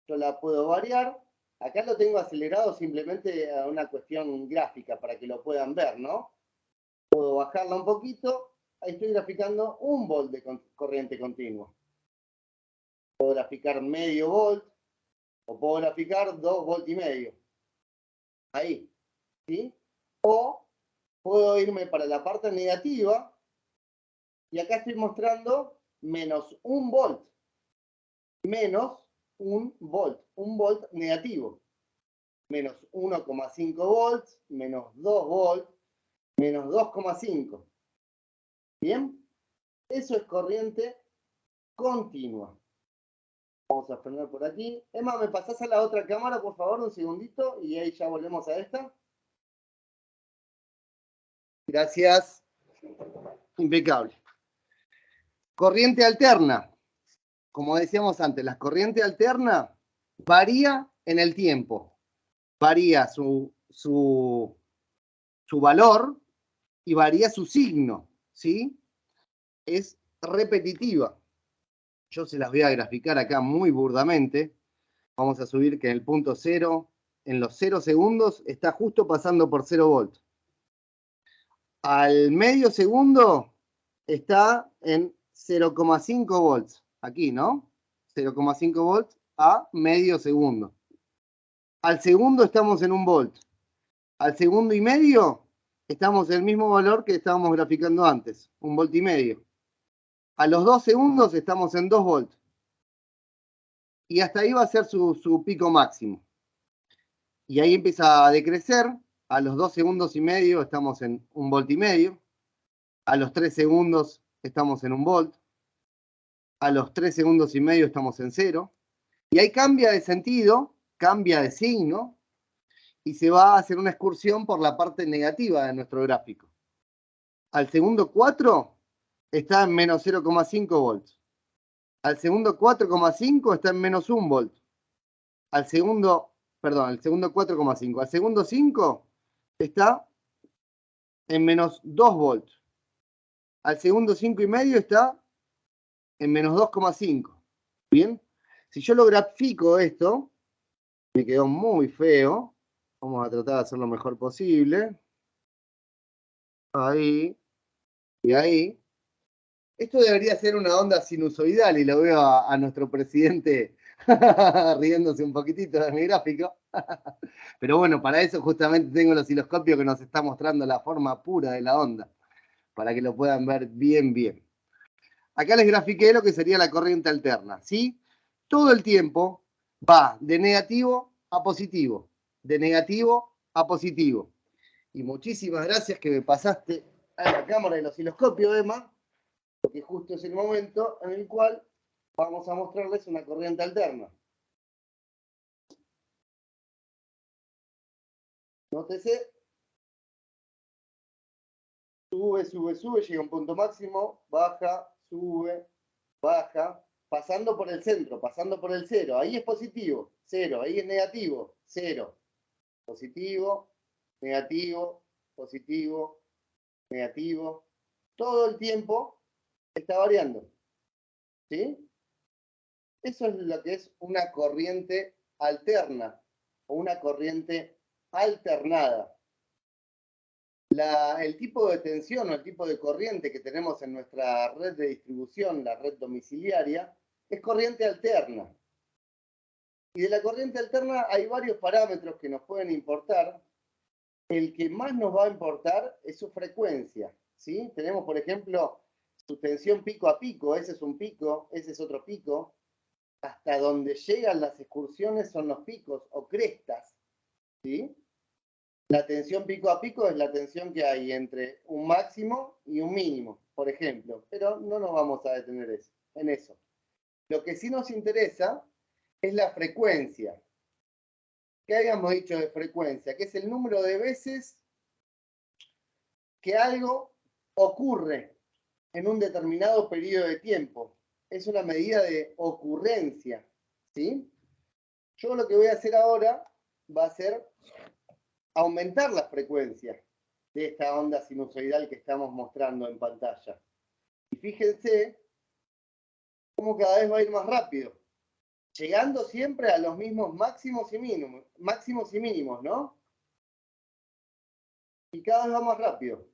Yo la puedo variar. Acá lo tengo acelerado simplemente a una cuestión gráfica para que lo puedan ver, ¿no? Puedo bajarla un poquito. Ahí estoy graficando 1 volt de corriente continua. Puedo graficar medio volt o puedo graficar 2 volts y medio. Ahí, ¿sí? O puedo irme para la parte negativa y acá estoy mostrando menos 1 volt. Menos 1 volt negativo. Menos 1,5 volts, menos 2 volts, menos 2,5. ¿Bien? Eso es corriente continua. Vamos a frenar por aquí. Emma, ¿me pasás a la otra cámara, por favor, un segundito? Y ahí ya volvemos a esta. Gracias. Impecable. Corriente alterna. Como decíamos antes, la corriente alterna varía en el tiempo. Varía su valor y varía su signo, ¿sí? Es repetitiva. Yo se las voy a graficar acá muy burdamente. Vamos a subir que en el punto 0, en los 0 segundos, está justo pasando por 0 volts. Al medio segundo está en 0,5 volts. Aquí, ¿no? 0,5 volts a medio segundo. Al segundo estamos en 1 volt. Al segundo y medio estamos en el mismo valor que estábamos graficando antes, 1 volt y medio. A los 2 segundos estamos en 2 volts. Y hasta ahí va a ser su pico máximo. Y ahí empieza a decrecer. A los 2 segundos y medio estamos en 1 volt y medio. A los 3 segundos estamos en 1 volt. A los 3 segundos y medio estamos en 0. Y ahí cambia de sentido, cambia de signo, y se va a hacer una excursión por la parte negativa de nuestro gráfico. Al segundo 4 está en menos 0,5 volts. Al segundo 4,5 está en menos 1 volt. Al segundo 4,5. Al segundo 5 está en menos 2 volts. Al segundo 5 y medio está en menos 2,5. ¿Bien? Si yo lo grafico esto, me quedó muy feo. Vamos a tratar de hacer lo mejor posible. Ahí. Y ahí. Esto debería ser una onda sinusoidal y lo veo a nuestro presidente riéndose un poquitito de mi gráfico. Pero bueno, para eso justamente tengo el osciloscopio que nos está mostrando la forma pura de la onda, para que lo puedan ver bien, bien. Acá les grafiqué lo que sería la corriente alterna, ¿sí? Todo el tiempo va de negativo a positivo, de negativo a positivo. Y muchísimas gracias que me pasaste a la cámara del osciloscopio, Emma, porque justo es el momento en el cual vamos a mostrarles una corriente alterna. Nótese. Sube, sube, sube, llega a un punto máximo, baja, sube, baja, pasando por el centro, pasando por el 0. Ahí es positivo, 0. Ahí es negativo, 0. Positivo, negativo, positivo, negativo. Todo el tiempo está variando. ¿Sí? Eso es lo que es una corriente alterna o una corriente alternada. El tipo de tensión o el tipo de corriente que tenemos en nuestra red de distribución, la red domiciliaria, es corriente alterna. Y de la corriente alterna hay varios parámetros que nos pueden importar. El que más nos va a importar es su frecuencia, ¿sí? Tenemos, por ejemplo, su tensión pico a pico. Ese es un pico, ese es otro pico. Hasta donde llegan las excursiones son los picos o crestas, ¿sí? La tensión pico a pico es la tensión que hay entre un máximo y un mínimo, por ejemplo. Pero no nos vamos a detener en eso. Lo que sí nos interesa es la frecuencia. ¿Qué habíamos dicho de frecuencia? Que es el número de veces que algo ocurre en un determinado periodo de tiempo. Es una medida de ocurrencia, ¿sí? Yo lo que voy a hacer ahora va a ser aumentar la frecuencia de esta onda sinusoidal que estamos mostrando en pantalla. Y fíjense cómo cada vez va a ir más rápido, llegando siempre a los mismos máximos y mínimos, ¿no? Y cada vez va más rápido.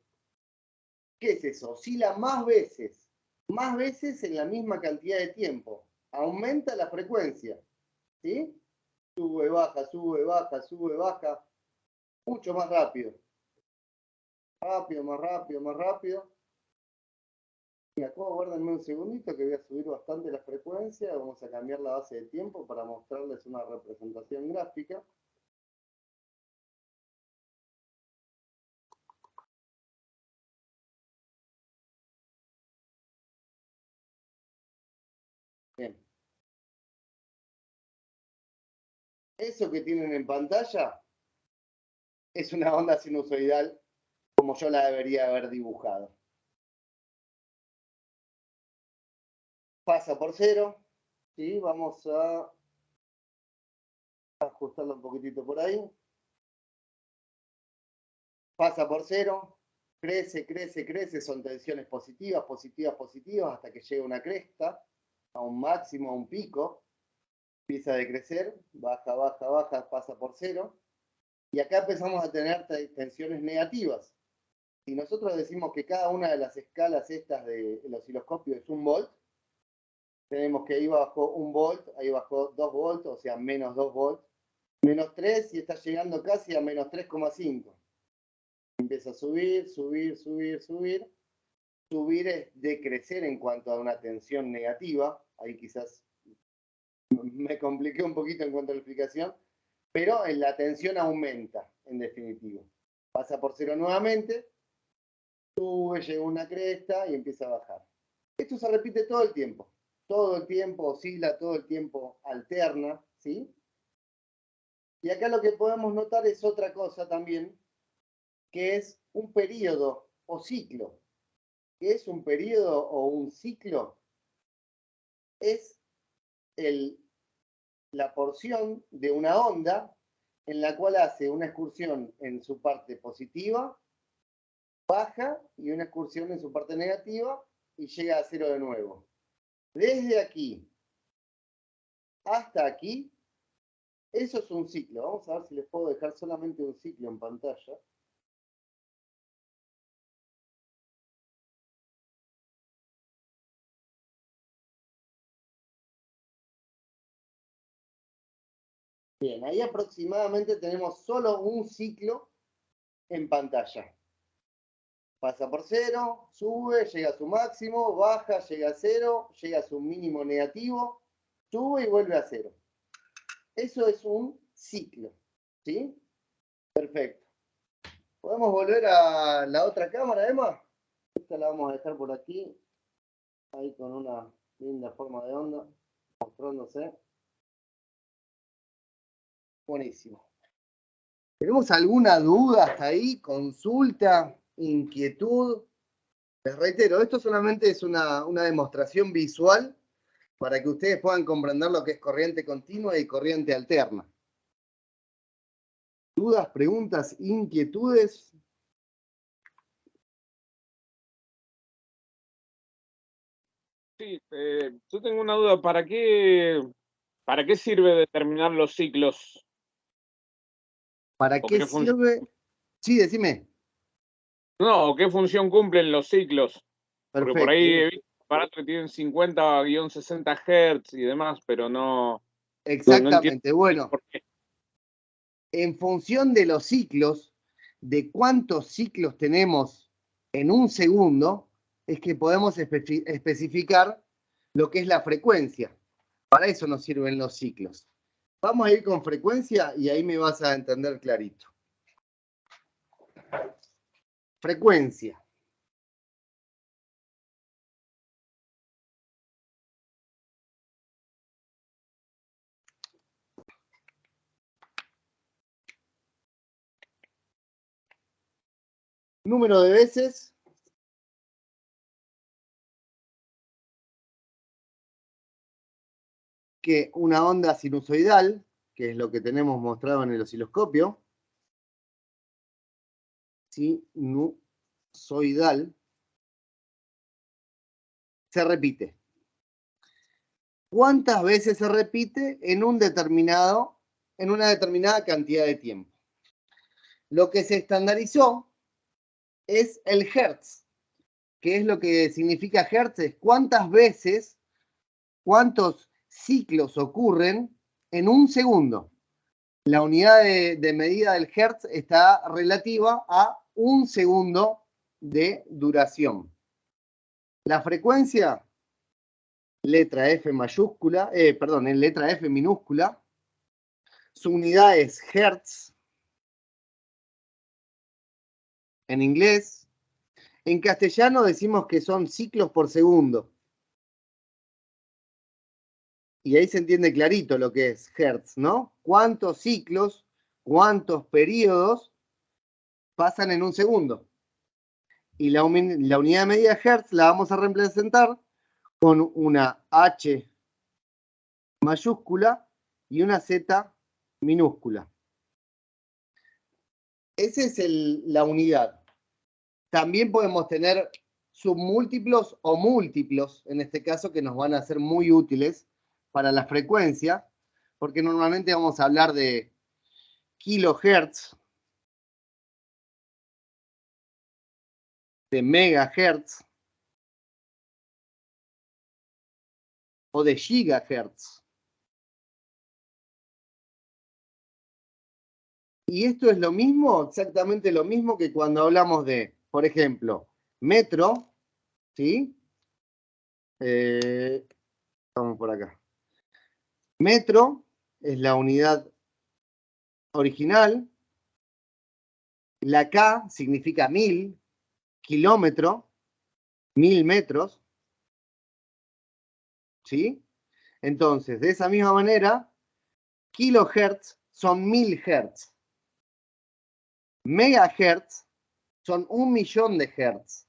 ¿Qué es eso? Oscila más veces en la misma cantidad de tiempo. aumenta la frecuencia, ¿sí? Sube, baja, sube, baja, sube, baja, mucho más rápido. Rápido, más rápido, más rápido. Y acá guárdenme un segundito que voy a subir bastante la frecuencia. Vamos a cambiar la base de tiempo para mostrarles una representación gráfica. Bien. Eso que tienen en pantalla es una onda sinusoidal como yo la debería haber dibujado. Pasa por cero, ¿sí? Vamos a ajustarlo un poquitito por ahí. Pasa por cero, crece, crece, crece, son tensiones positivas, positivas, positivas, hasta que llega a una cresta, a un máximo, a un pico. Empieza a decrecer, baja, baja, baja, pasa por cero. Y acá empezamos a tener tensiones negativas. Si nosotros decimos que cada una de las escalas estas del osciloscopio es 1 volt, tenemos que ahí bajó 1 volt, ahí bajó 2 volts, o sea, menos 2 volts, menos 3 y está llegando casi a menos 3,5. Empieza a subir, subir, subir, subir. Subir es decrecer en cuanto a una tensión negativa. Ahí quizás me compliqué un poquito en cuanto a la explicación, pero la tensión aumenta, en definitiva. Pasa por cero nuevamente, sube, llega a una cresta y empieza a bajar. Esto se repite todo el tiempo oscila, todo el tiempo alterna, ¿sí? Y acá lo que podemos notar es otra cosa también, que es un periodo o ciclo. ¿Qué es un periodo o un ciclo? Es la porción de una onda en la cual hace una excursión en su parte positiva, baja, y una excursión en su parte negativa, y llega a cero de nuevo. Desde aquí hasta aquí, eso es un ciclo. Vamos a ver si les puedo dejar solamente un ciclo en pantalla. Bien, ahí aproximadamente tenemos solo un ciclo en pantalla. Pasa por cero, sube, llega a su máximo, baja, llega a cero, llega a su mínimo negativo, sube y vuelve a cero. Eso es un ciclo, ¿sí? Perfecto. ¿Podemos volver a la otra cámara, Emma? Esta la vamos a dejar por aquí, ahí con una linda forma de onda, mostrándose. Buenísimo. ¿Tenemos alguna duda hasta ahí? ¿Consulta? ¿Inquietud? Les reitero, esto solamente es una demostración visual para que ustedes puedan comprender lo que es corriente continua y corriente alterna. ¿Dudas, preguntas, inquietudes? Sí, yo tengo una duda. ¿Para qué sirve determinar los ciclos? ¿Para qué sirve? Sí, decime. No, ¿qué función cumplen los ciclos? Porque Perfecto. por ahí he visto aparatos que tienen 50-60 Hz y demás, pero no. Exactamente, No bueno. por qué. En función de los ciclos, de cuántos ciclos tenemos en un segundo, es que podemos especificar lo que es la frecuencia. Para eso nos sirven los ciclos. Vamos a ir con frecuencia y ahí me vas a entender clarito. Frecuencia. Número de veces que una onda sinusoidal, que es lo que tenemos mostrado en el osciloscopio, sinusoidal, se repite. ¿Cuántas veces se repite en una determinada cantidad de tiempo? Lo que se estandarizó es el Hertz. ¿Qué es lo que significa Hertz? Es cuántas veces, cuántos ciclos ocurren en un segundo. La unidad de medida del hertz está relativa a un segundo de duración. La frecuencia, letra F mayúscula, en letra F minúscula, su unidad es hertz en inglés. En castellano decimos que son ciclos por segundo. Y ahí se entiende clarito lo que es hertz, ¿no? ¿Cuántos ciclos, cuántos periodos pasan en un segundo? Y la unidad de medida de hertz la vamos a representar con una H mayúscula y una Z minúscula. Esa es la unidad. También podemos tener submúltiplos o múltiplos, en este caso, que nos van a ser muy útiles para la frecuencia, porque normalmente vamos a hablar de kilohertz, de megahertz o de gigahertz. Y esto es lo mismo, exactamente lo mismo que cuando hablamos de, por ejemplo, metro, ¿sí? Vamos por acá. Metro es la unidad original. La K significa 1000, kilómetro, 1000 metros. ¿Sí? Entonces, de esa misma manera, kilohertz son 1000 hertz. Megahertz son 1.000.000 de hertz.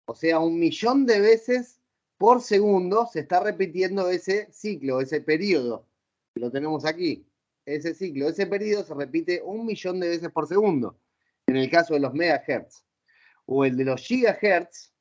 O sea, 1.000.000 de veces por segundo se está repitiendo ese ciclo, ese periodo. Lo tenemos aquí. Ese ciclo, ese periodo se repite 1.000.000 de veces por segundo. En el caso de los megahertz. O el de los gigahertz,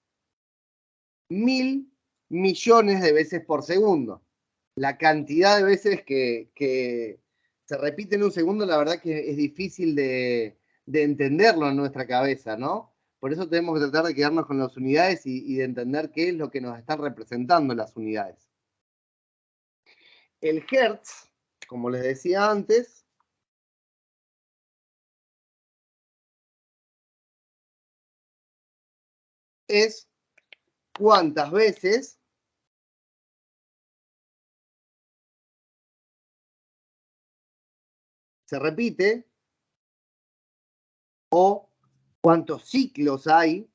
1.000.000.000 de veces por segundo. La cantidad de veces que se repite en un segundo, la verdad que es difícil de entenderlo en nuestra cabeza, ¿no? Por eso tenemos que tratar de quedarnos con las unidades y de entender qué es lo que nos están representando las unidades. El hertz, como les decía antes, es cuántas veces se repite o cuántos ciclos hay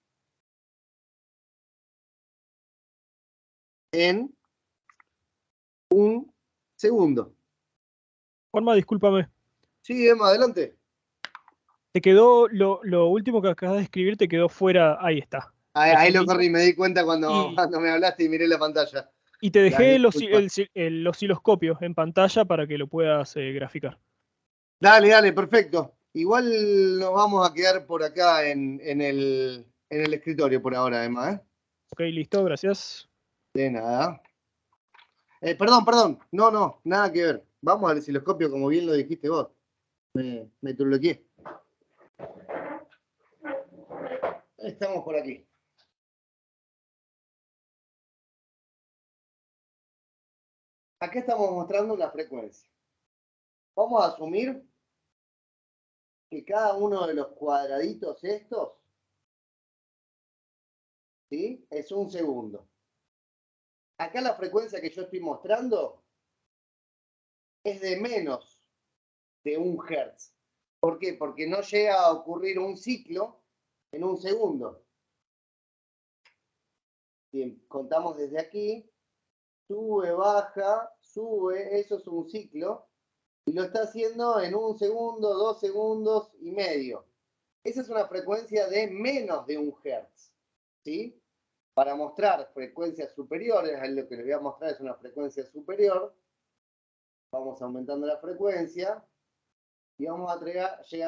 en un segundo. Juanma, discúlpame. Sí, Emma, adelante. Te quedó lo último que acabas de escribir, te quedó fuera. Ahí está. Ahí Eso lo mismo. corrí, me di cuenta Y, cuando me hablaste y miré la pantalla. y te Las dejé los disculpas. osciloscopios en pantalla para que lo puedas graficar. Dale, perfecto. Igual nos vamos a quedar por acá en el escritorio por ahora, Emma, ¿eh? Ok, listo, gracias. De nada. Perdón. No, nada que ver. Vamos al osciloscopio como bien lo dijiste vos. Me turloqué. Estamos por aquí. Acá estamos mostrando una frecuencia. Vamos a asumir que cada uno de los cuadraditos estos, ¿sí? Es un segundo. Acá la frecuencia que yo estoy mostrando es de menos de 1 hertz. ¿Por qué? Porque no llega a ocurrir un ciclo en un segundo. Bien, contamos desde aquí, sube, baja, sube, eso es un ciclo, y lo está haciendo en 1 segundo, 2 segundos y medio. Esa es una frecuencia de menos de 1 hertz, ¿sí? Para mostrar frecuencias superiores, lo que les voy a mostrar es una frecuencia superior. Vamos aumentando la frecuencia y vamos a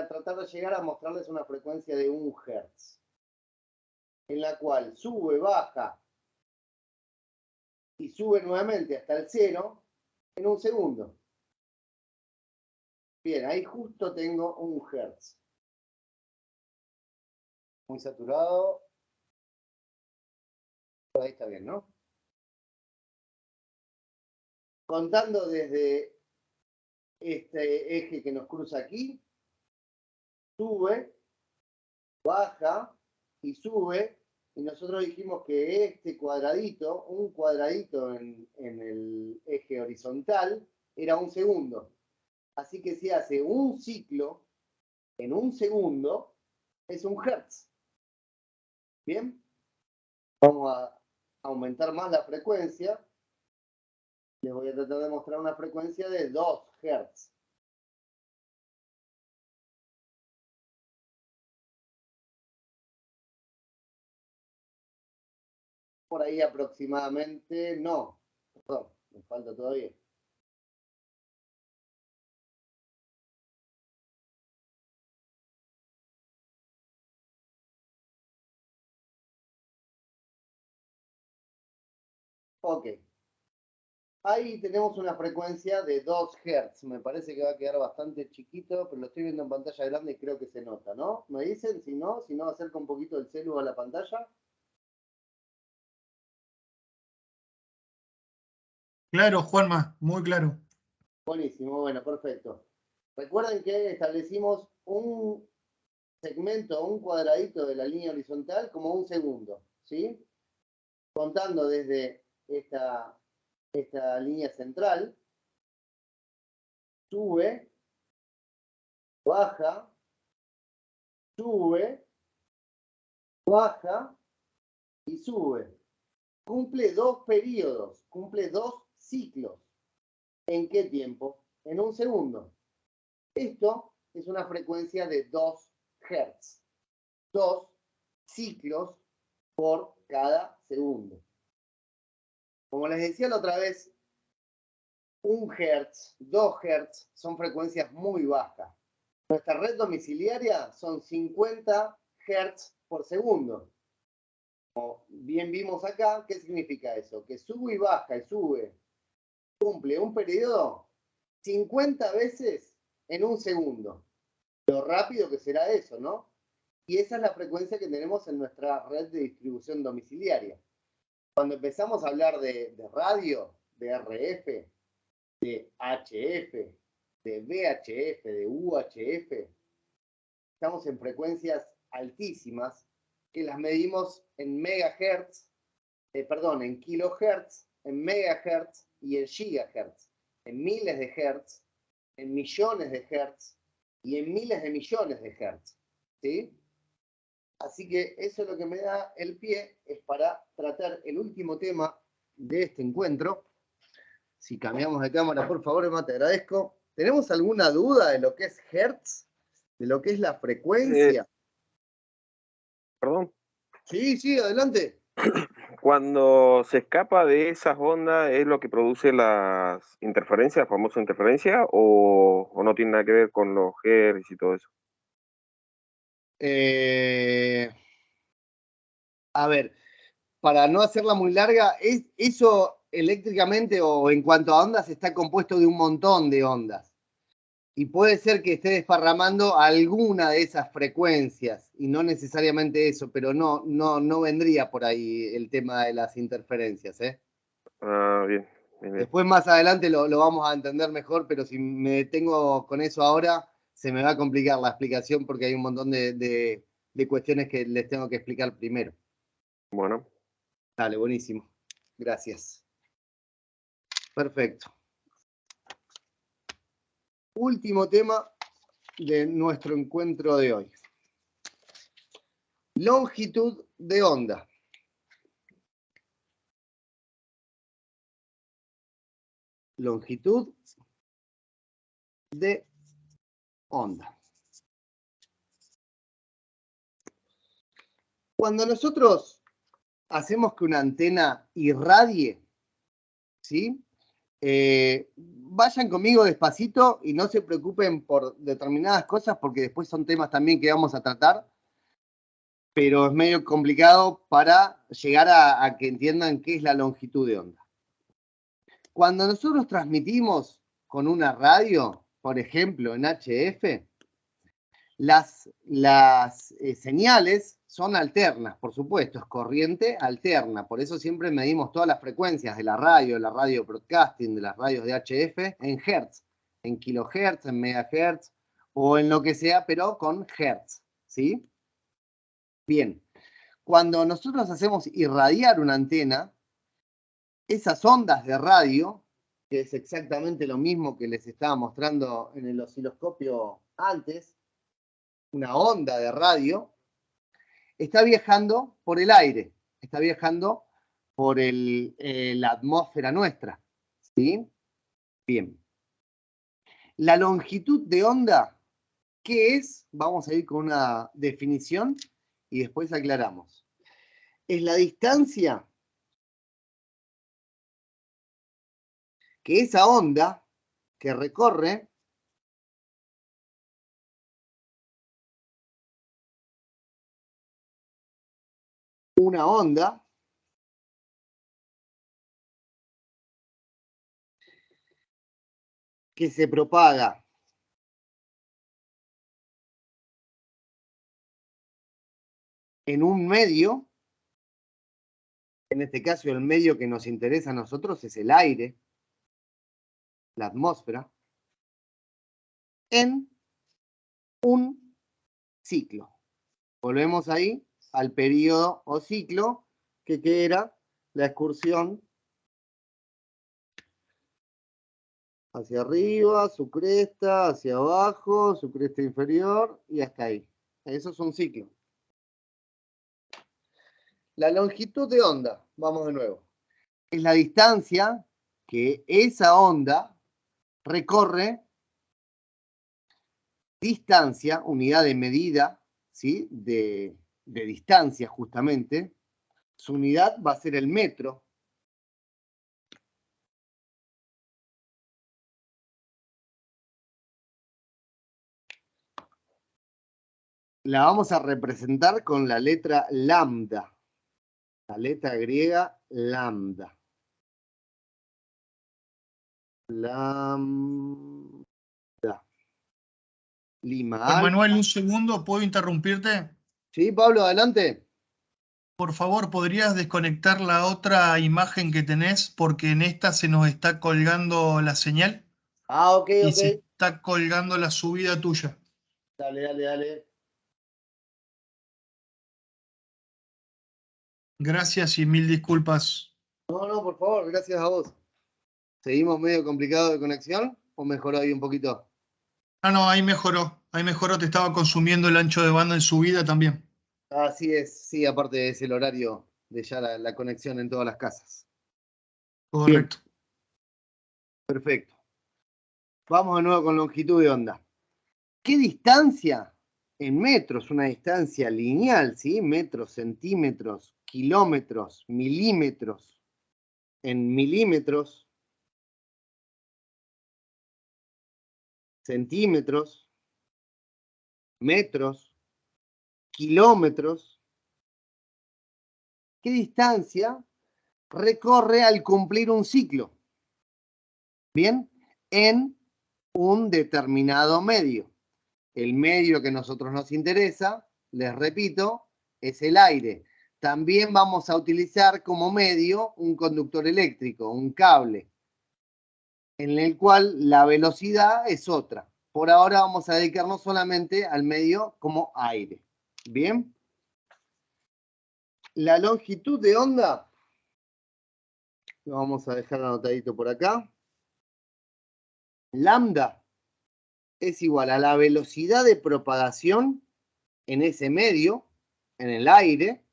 tratar de llegar a mostrarles una frecuencia de 1 hertz, en la cual sube, baja y sube nuevamente hasta el 0 en 1 segundo. Bien, ahí justo tengo 1 hertz. Muy saturado. Por ahí está bien, ¿no? contando desde este eje que nos cruza aquí, sube, baja y sube, y nosotros dijimos que este cuadradito, un cuadradito en el eje horizontal, era un segundo. Así que si hace un ciclo en un segundo, es un hertz. ¿Bien? Vamos a aumentar más la frecuencia. Les voy a tratar de mostrar una frecuencia de 2 hertz. Por ahí aproximadamente, no, perdón, me falta todavía. Ok. Ahí tenemos una frecuencia de 2 Hz. Me parece que va a quedar bastante chiquito, pero lo estoy viendo en pantalla grande y creo que se nota, ¿no? ¿Me dicen? Si no acerca un poquito el celu a la pantalla. Claro, Juanma, muy claro. Buenísimo, bueno, perfecto. Recuerden que establecimos un segmento, un cuadradito de la línea horizontal como un segundo, ¿sí? Contando desde esta línea central, sube, baja, sube, baja y sube. Cumple 2 periodos, cumple 2 ciclos. ¿En qué tiempo? En un segundo. Esto es una frecuencia de 2 Hz. 2 ciclos por cada segundo. Como les decía la otra vez, 1 Hz, 2 Hz son frecuencias muy bajas. Nuestra red domiciliaria son 50 Hz por segundo. Como bien vimos acá, ¿qué significa eso? Que sube y baja y sube, cumple un periodo 50 veces en un segundo. Lo rápido que será eso, ¿no? Y esa es la frecuencia que tenemos en nuestra red de distribución domiciliaria. Cuando empezamos a hablar de radio, de RF, de HF, de VHF, de UHF, estamos en frecuencias altísimas que las medimos en megahertz, en kilohertz, en megahertz y en gigahertz, en miles de hertz, en millones de hertz y en miles de millones de hertz, ¿sí? Así que eso es lo que me da el pie, es para tratar el último tema de este encuentro. Si cambiamos de cámara, por favor, Emma, te agradezco. ¿Tenemos alguna duda de lo que es hertz? ¿De lo que es la frecuencia? Perdón. Sí, adelante. Cuando se escapa de esas ondas, ¿es lo que produce las interferencias, famosa interferencia, o no tiene nada que ver con los hertz y todo eso? A ver, para no hacerla muy larga, eso eléctricamente o en cuanto a ondas está compuesto de un montón de ondas. Y puede ser que esté desparramando alguna de esas frecuencias, y no necesariamente eso, pero no vendría por ahí el tema de las interferencias, ¿eh? Ah, bien. Después más adelante lo vamos a entender mejor, pero si me detengo con eso ahora, se me va a complicar la explicación porque hay un montón de cuestiones que les tengo que explicar primero. Bueno. Dale, buenísimo. Gracias. Perfecto. Último tema de nuestro encuentro de hoy. Longitud de onda. Longitud de onda. Cuando nosotros hacemos que una antena irradie, ¿sí? Vayan conmigo despacito y no se preocupen por determinadas cosas porque después son temas también que vamos a tratar, pero es medio complicado para llegar a que entiendan qué es la longitud de onda. Cuando nosotros transmitimos con una radio, por ejemplo en HF, Las señales son alternas, por supuesto, es corriente alterna. Por eso siempre medimos todas las frecuencias de la radio broadcasting, de las radios de HF en hertz, en kilohertz, en megahertz o en lo que sea, pero con hertz, ¿sí? Bien, cuando nosotros hacemos irradiar una antena, esas ondas de radio, que es exactamente lo mismo que les estaba mostrando en el osciloscopio antes, una onda de radio, está viajando por el aire, está viajando por la atmósfera nuestra, ¿sí? Bien. La longitud de onda, ¿qué es? Vamos a ir con una definición y después aclaramos. Es la distancia que esa onda que recorre una onda que se propaga en un medio, en este caso el medio que nos interesa a nosotros es el aire, la atmósfera, en un ciclo. Volvemos ahí al periodo o ciclo, que era la excursión hacia arriba, su cresta, hacia abajo, su cresta inferior y hasta ahí. Eso es un ciclo. La longitud de onda, vamos de nuevo, es la distancia que esa onda recorre, distancia, unidad de medida, ¿sí? de distancia justamente. Su unidad va a ser el metro. La vamos a representar con la letra lambda. La letra griega lambda. Lambda. Lima. Juan Manuel, un segundo, ¿puedo interrumpirte? Sí, Pablo, adelante. Por favor, ¿podrías desconectar la otra imagen que tenés? Porque en esta se nos está colgando la señal. Ah, ok, y ok. se está colgando la subida tuya. Dale, dale, dale. Gracias y mil disculpas. No, no, por favor, gracias a vos. ¿Seguimos medio complicado de conexión o mejoró ahí un poquito? Ah, no, ahí mejoró, te estaba consumiendo el ancho de banda en subida también. Así es, sí, aparte es el horario de ya la conexión en todas las casas. Correcto. Bien. Perfecto. Vamos de nuevo con longitud de onda. ¿Qué distancia? En metros, una distancia lineal, ¿sí? Metros, centímetros, kilómetros, milímetros. En milímetros, centímetros, metros, kilómetros. ¿Qué distancia recorre al cumplir un ciclo? Bien, en un determinado medio. El medio que a nosotros nos interesa, les repito, es el aire. También vamos a utilizar como medio un conductor eléctrico, un cable, en el cual la velocidad es otra. Por ahora vamos a dedicarnos solamente al medio como aire. Bien. La longitud de onda, lo vamos a dejar anotadito por acá. Lambda es igual a la velocidad de propagación en ese medio, en el aire,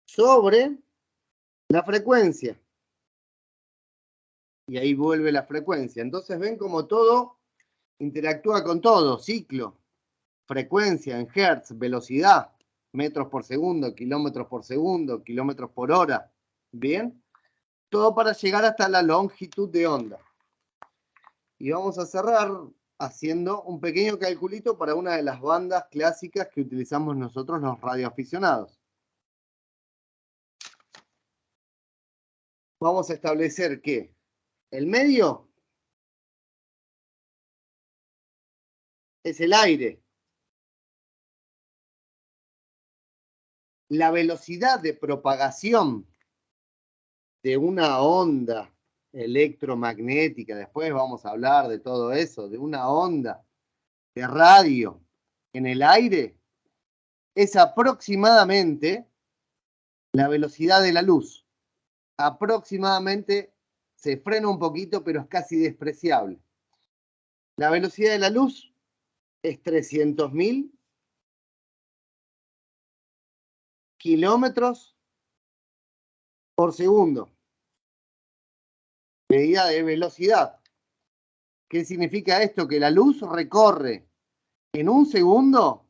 sobre la frecuencia. Y ahí vuelve la frecuencia. Entonces ven como todo interactúa con todo. Ciclo, frecuencia en hertz, velocidad, metros por segundo, kilómetros por hora. Bien. Todo para llegar hasta la longitud de onda. Y vamos a cerrar haciendo un pequeño calculito para una de las bandas clásicas que utilizamos nosotros los radioaficionados. Vamos a establecer que el medio es el aire. la velocidad de propagación de una onda electromagnética, después vamos a hablar de todo eso, de una onda de radio en el aire, es aproximadamente la velocidad de la luz. Aproximadamente, se frena un poquito, pero es casi despreciable. La velocidad de la luz es 300.000 kilómetros por segundo. Medida de velocidad. ¿Qué significa esto? Que la luz recorre en un segundo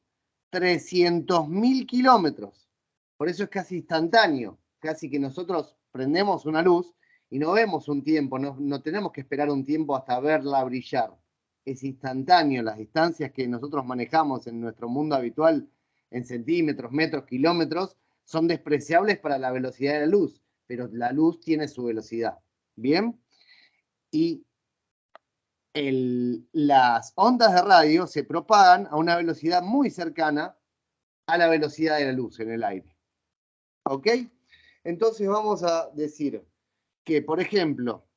300.000 kilómetros. Por eso es casi instantáneo. Casi que nosotros prendemos una luz y no vemos un tiempo, no tenemos que esperar un tiempo hasta verla brillar. Es instantáneo. Las distancias que nosotros manejamos en nuestro mundo habitual, en centímetros, metros, kilómetros, son despreciables para la velocidad de la luz, pero la luz tiene su velocidad. ¿Bien? Y las ondas de radio se propagan a una velocidad muy cercana a la velocidad de la luz en el aire. ¿Ok? Entonces vamos a decir que, por ejemplo,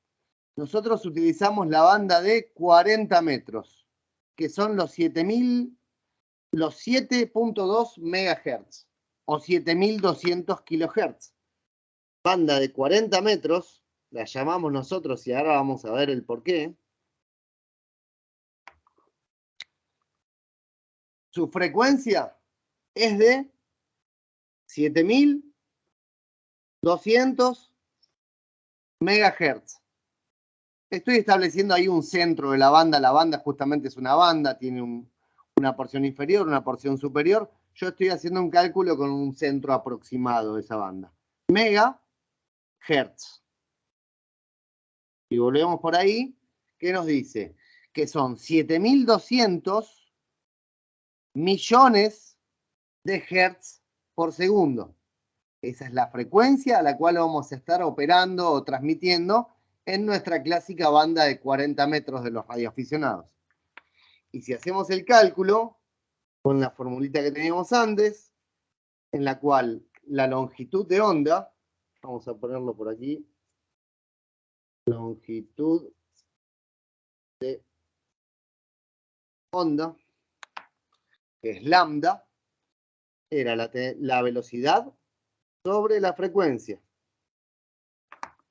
nosotros utilizamos la banda de 40 metros, que son los 7.2 MHz o 7.200 kHz. Banda de 40 metros, la llamamos nosotros y ahora vamos a ver el porqué. Su frecuencia es de 7.200 MHz. Estoy estableciendo ahí un centro de la banda. La banda justamente es una banda, tiene una porción inferior, una porción superior. Yo estoy haciendo un cálculo con un centro aproximado de esa banda. Megahertz. Y volvemos por ahí. ¿Qué nos dice? Que son 7.200 millones de hertz por segundo. Esa es la frecuencia a la cual vamos a estar operando o transmitiendo en nuestra clásica banda de 40 metros de los radioaficionados. Y si hacemos el cálculo con la formulita que teníamos antes, en la cual la longitud de onda, vamos a ponerlo por aquí, longitud de onda, que es lambda, era la velocidad sobre la frecuencia.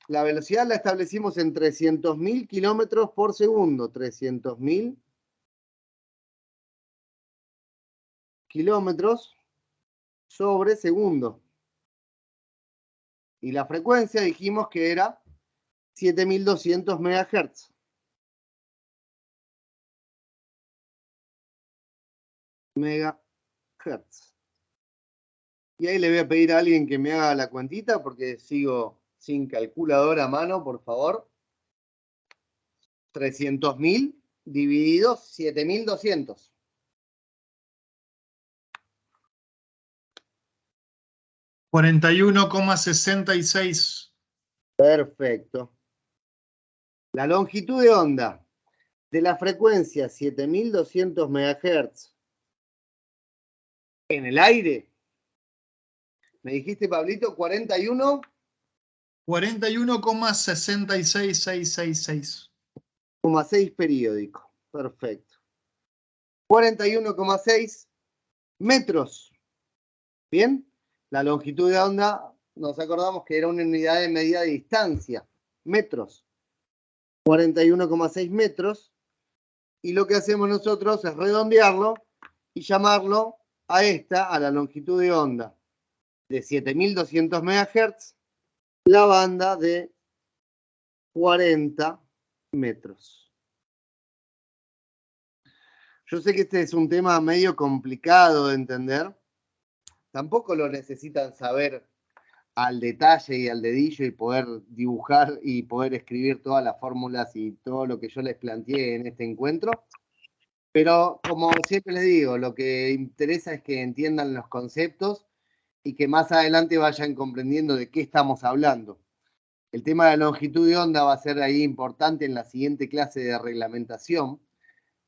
La velocidad la establecimos en 300.000 kilómetros por segundo. 300.000 kilómetros sobre segundo. Y la frecuencia dijimos que era 7.200 MHz. Megahertz. Y ahí le voy a pedir a alguien que me haga la cuentita porque sigo sin calculadora a mano, por favor. 300.000 dividido 7.200. $41,66. Perfecto. La longitud de onda de la frecuencia 7.200 MHz en el aire. ¿Me dijiste, Pablito, 41? 41,66666. 6 periódico. Perfecto. 41,6 metros. ¿Bien? La longitud de onda, nos acordamos que era una unidad de medida de distancia. Metros. 41,6 metros. Y lo que hacemos nosotros es redondearlo y llamarlo a la longitud de onda de 7.200 MHz, la banda de 40 metros. Yo sé que este es un tema medio complicado de entender. Tampoco lo necesitan saber al detalle y al dedillo y poder dibujar y poder escribir todas las fórmulas y todo lo que yo les planteé en este encuentro. Pero como siempre les digo, lo que interesa es que entiendan los conceptos y que más adelante vayan comprendiendo de qué estamos hablando. El tema de la longitud de onda va a ser ahí importante en la siguiente clase de reglamentación,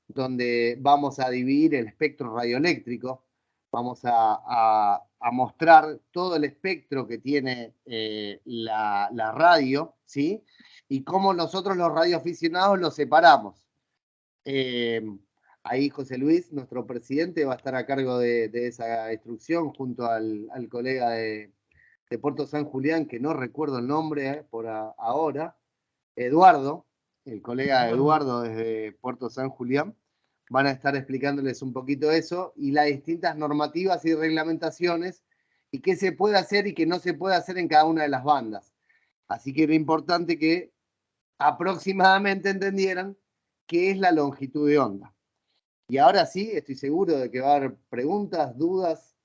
donde vamos a dividir el espectro radioeléctrico, vamos a a mostrar todo el espectro que tiene la radio, ¿sí? Y cómo nosotros los radioaficionados los separamos. Ahí José Luis, nuestro presidente, va a estar a cargo de esa instrucción junto al colega de Puerto San Julián, que no recuerdo el nombre por ahora, Eduardo, el colega Eduardo desde Puerto San Julián, van a estar explicándoles un poquito eso y las distintas normativas y reglamentaciones y qué se puede hacer y qué no se puede hacer en cada una de las bandas. Así que era importante que aproximadamente entendieran qué es la longitud de onda. Y ahora sí, estoy seguro de que va a haber preguntas, dudas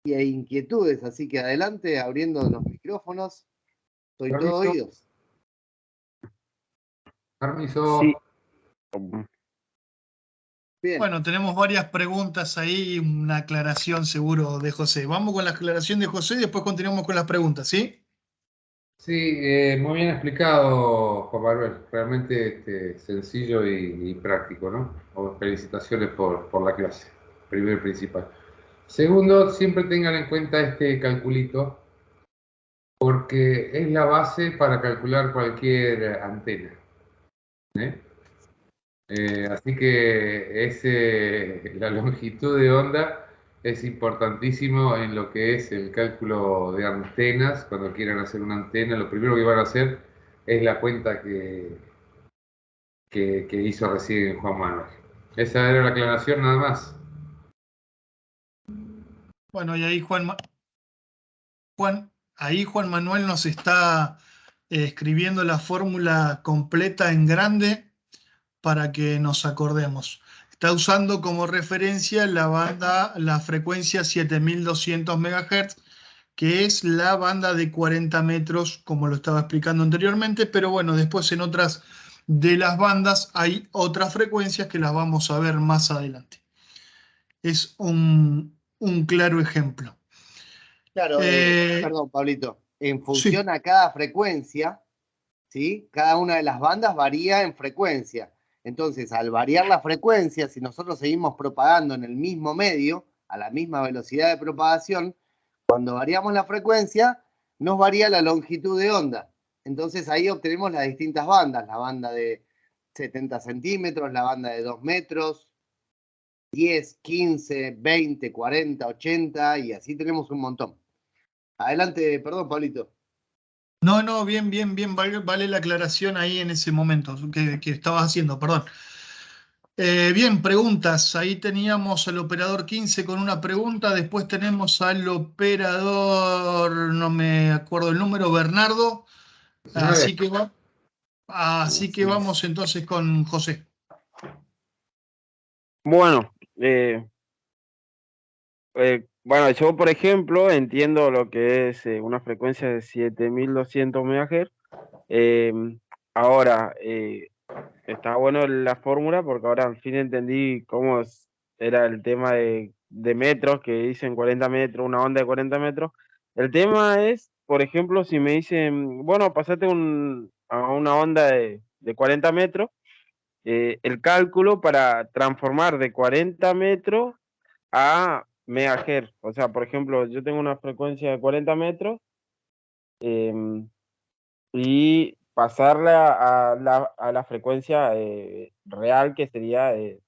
e inquietudes, así que adelante, abriendo los micrófonos. Soy todo oídos. Permiso. Sí. Bien. Bueno, tenemos varias preguntas ahí, una aclaración seguro de José. Vamos con la aclaración de José y después continuamos con las preguntas, ¿sí? Sí, muy bien explicado, Juan Manuel. Realmente sencillo y práctico, ¿no? Felicitaciones por la clase, primero y principal. Segundo, siempre tengan en cuenta este calculito, porque es la base para calcular cualquier antena. Así que la longitud de onda es importantísimo en lo que es el cálculo de antenas. Cuando quieran hacer una antena, lo primero que van a hacer es la cuenta que hizo recién Juan Manuel. Esa era la aclaración nada más. Bueno, y ahí Juan Manuel nos está escribiendo la fórmula completa en grande para que nos acordemos. Está usando como referencia la frecuencia 7200 MHz, que es la banda de 40 metros, como lo estaba explicando anteriormente, pero bueno, después en otras de las bandas hay otras frecuencias que las vamos a ver más adelante. Es un claro ejemplo. Claro, perdón, Pablito. En función Sí. a cada frecuencia, ¿sí? Cada una de las bandas varía en frecuencia. Entonces, al variar la frecuencia, si nosotros seguimos propagando en el mismo medio, a la misma velocidad de propagación, cuando variamos la frecuencia, nos varía la longitud de onda. Entonces ahí obtenemos las distintas bandas, la banda de 70 centímetros, la banda de 2 metros, 10, 15, 20, 40, 80, y así tenemos un montón. Adelante, perdón, Pablito. No, bien, vale la aclaración ahí en ese momento que estabas haciendo, perdón. Bien, preguntas. Ahí teníamos al operador 15 con una pregunta, después tenemos al operador, no me acuerdo el número, Bernardo. Así que vamos entonces con José. Bueno, bueno, yo por ejemplo entiendo lo que es una frecuencia de 7200 MHz. Ahora, está bueno la fórmula porque ahora al fin entendí era el tema de metros, que dicen 40 metros, una onda de 40 metros. El tema es, por ejemplo, si me dicen, bueno, pasate a una onda de 40 metros, el cálculo para transformar de 40 metros a megahertz. O sea, por ejemplo, yo tengo una frecuencia de 40 metros y pasarla a la frecuencia real, que sería de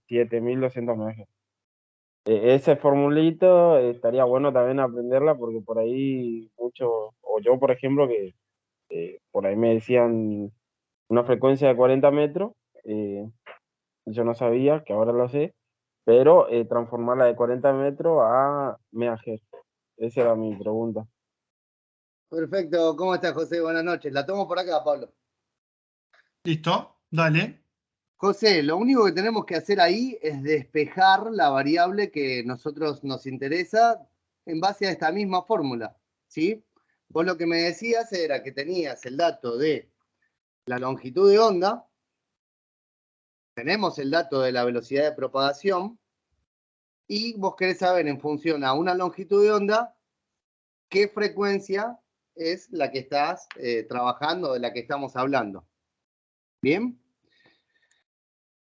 7200 MHz. Ese formulito estaría bueno también aprenderla, porque por ahí muchos, o yo por ejemplo, que por ahí me decían una frecuencia de 40 metros, yo no sabía, que ahora lo sé, pero transformarla de 40 metros a megahertz. Esa era mi pregunta. Perfecto, ¿cómo estás, José? Buenas noches. La tomo por acá, Pablo. ¿Listo? Dale. José, lo único que tenemos que hacer ahí es despejar la variable que nosotros nos interesa en base a esta misma fórmula, ¿sí? Vos lo que me decías era que tenías el dato de la longitud de onda, tenemos el dato de la velocidad de propagación, y vos querés saber en función a una longitud de onda qué frecuencia es la que estás trabajando, de la que estamos hablando. ¿Bien?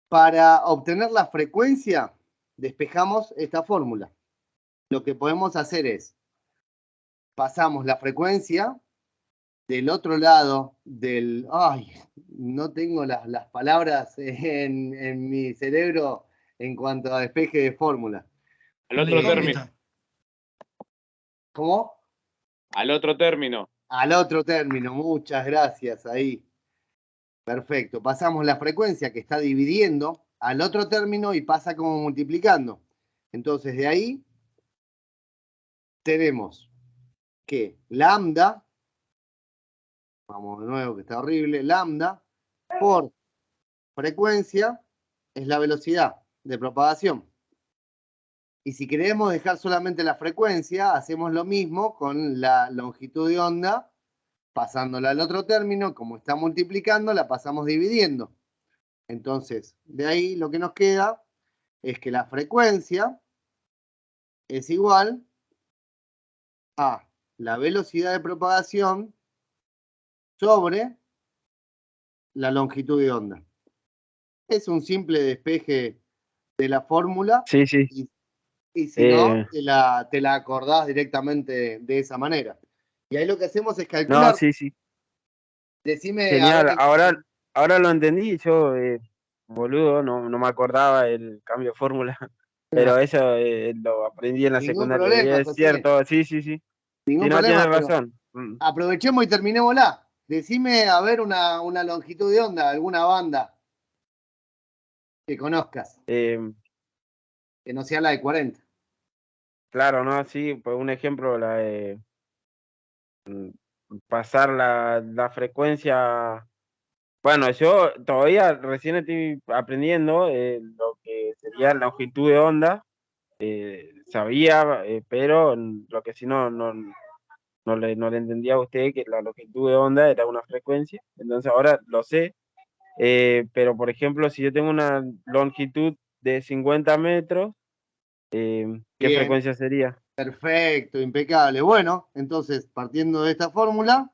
Para obtener la frecuencia, despejamos esta fórmula. lo que podemos hacer es, pasamos la frecuencia del otro lado del... Ay, no tengo las palabras en mi cerebro en cuanto a despeje de fórmula. Al otro término. ¿Cómo? Al otro término. Al otro término, muchas gracias, ahí. Perfecto, pasamos la frecuencia que está dividiendo al otro término y pasa como multiplicando. Entonces de ahí tenemos que lambda, vamos de nuevo que está horrible, lambda por frecuencia es la velocidad de propagación. Y si queremos dejar solamente la frecuencia, hacemos lo mismo con la longitud de onda, pasándola al otro término, como está multiplicando, la pasamos dividiendo. Entonces, de ahí lo que nos queda es que la frecuencia es igual a la velocidad de propagación sobre la longitud de onda. Es un simple despeje de la fórmula. Sí, sí. Y si no, te la acordás directamente de esa manera. Y ahí lo que hacemos es calcular. No, sí, sí. Decime. Genial, ahora lo entendí. Yo, boludo, no me acordaba el cambio de fórmula. Pero eso lo aprendí en la Ningún secundaria. problema, y es José. cierto, sí, sí, sí. Ningún Si no, problema, tienes pero razón. aprovechemos y terminémosla. Decime, a ver, una longitud de onda, alguna banda que conozcas, que no sea la de 40. Claro, ¿no? Sí, pues un ejemplo, la de pasar la frecuencia. Bueno, yo todavía recién estoy aprendiendo lo que sería la longitud de onda. Sabía, pero lo que sí no le entendía a usted que la longitud de onda era una frecuencia. Entonces ahora lo sé. Pero por ejemplo, si yo tengo una longitud de 50 metros, ¿qué Bien. frecuencia sería? Perfecto, impecable. Bueno, entonces, partiendo de esta fórmula,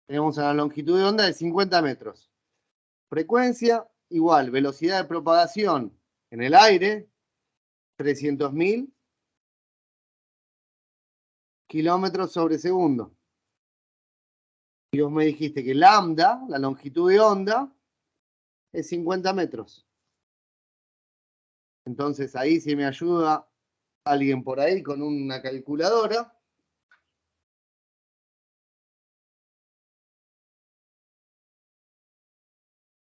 tenemos una longitud de onda de 50 metros. Frecuencia igual, velocidad de propagación en el aire, 300.000 kilómetros sobre segundo. Y vos me dijiste que lambda, la longitud de onda, es 50 metros. Entonces ahí si me ayuda alguien por ahí con una calculadora.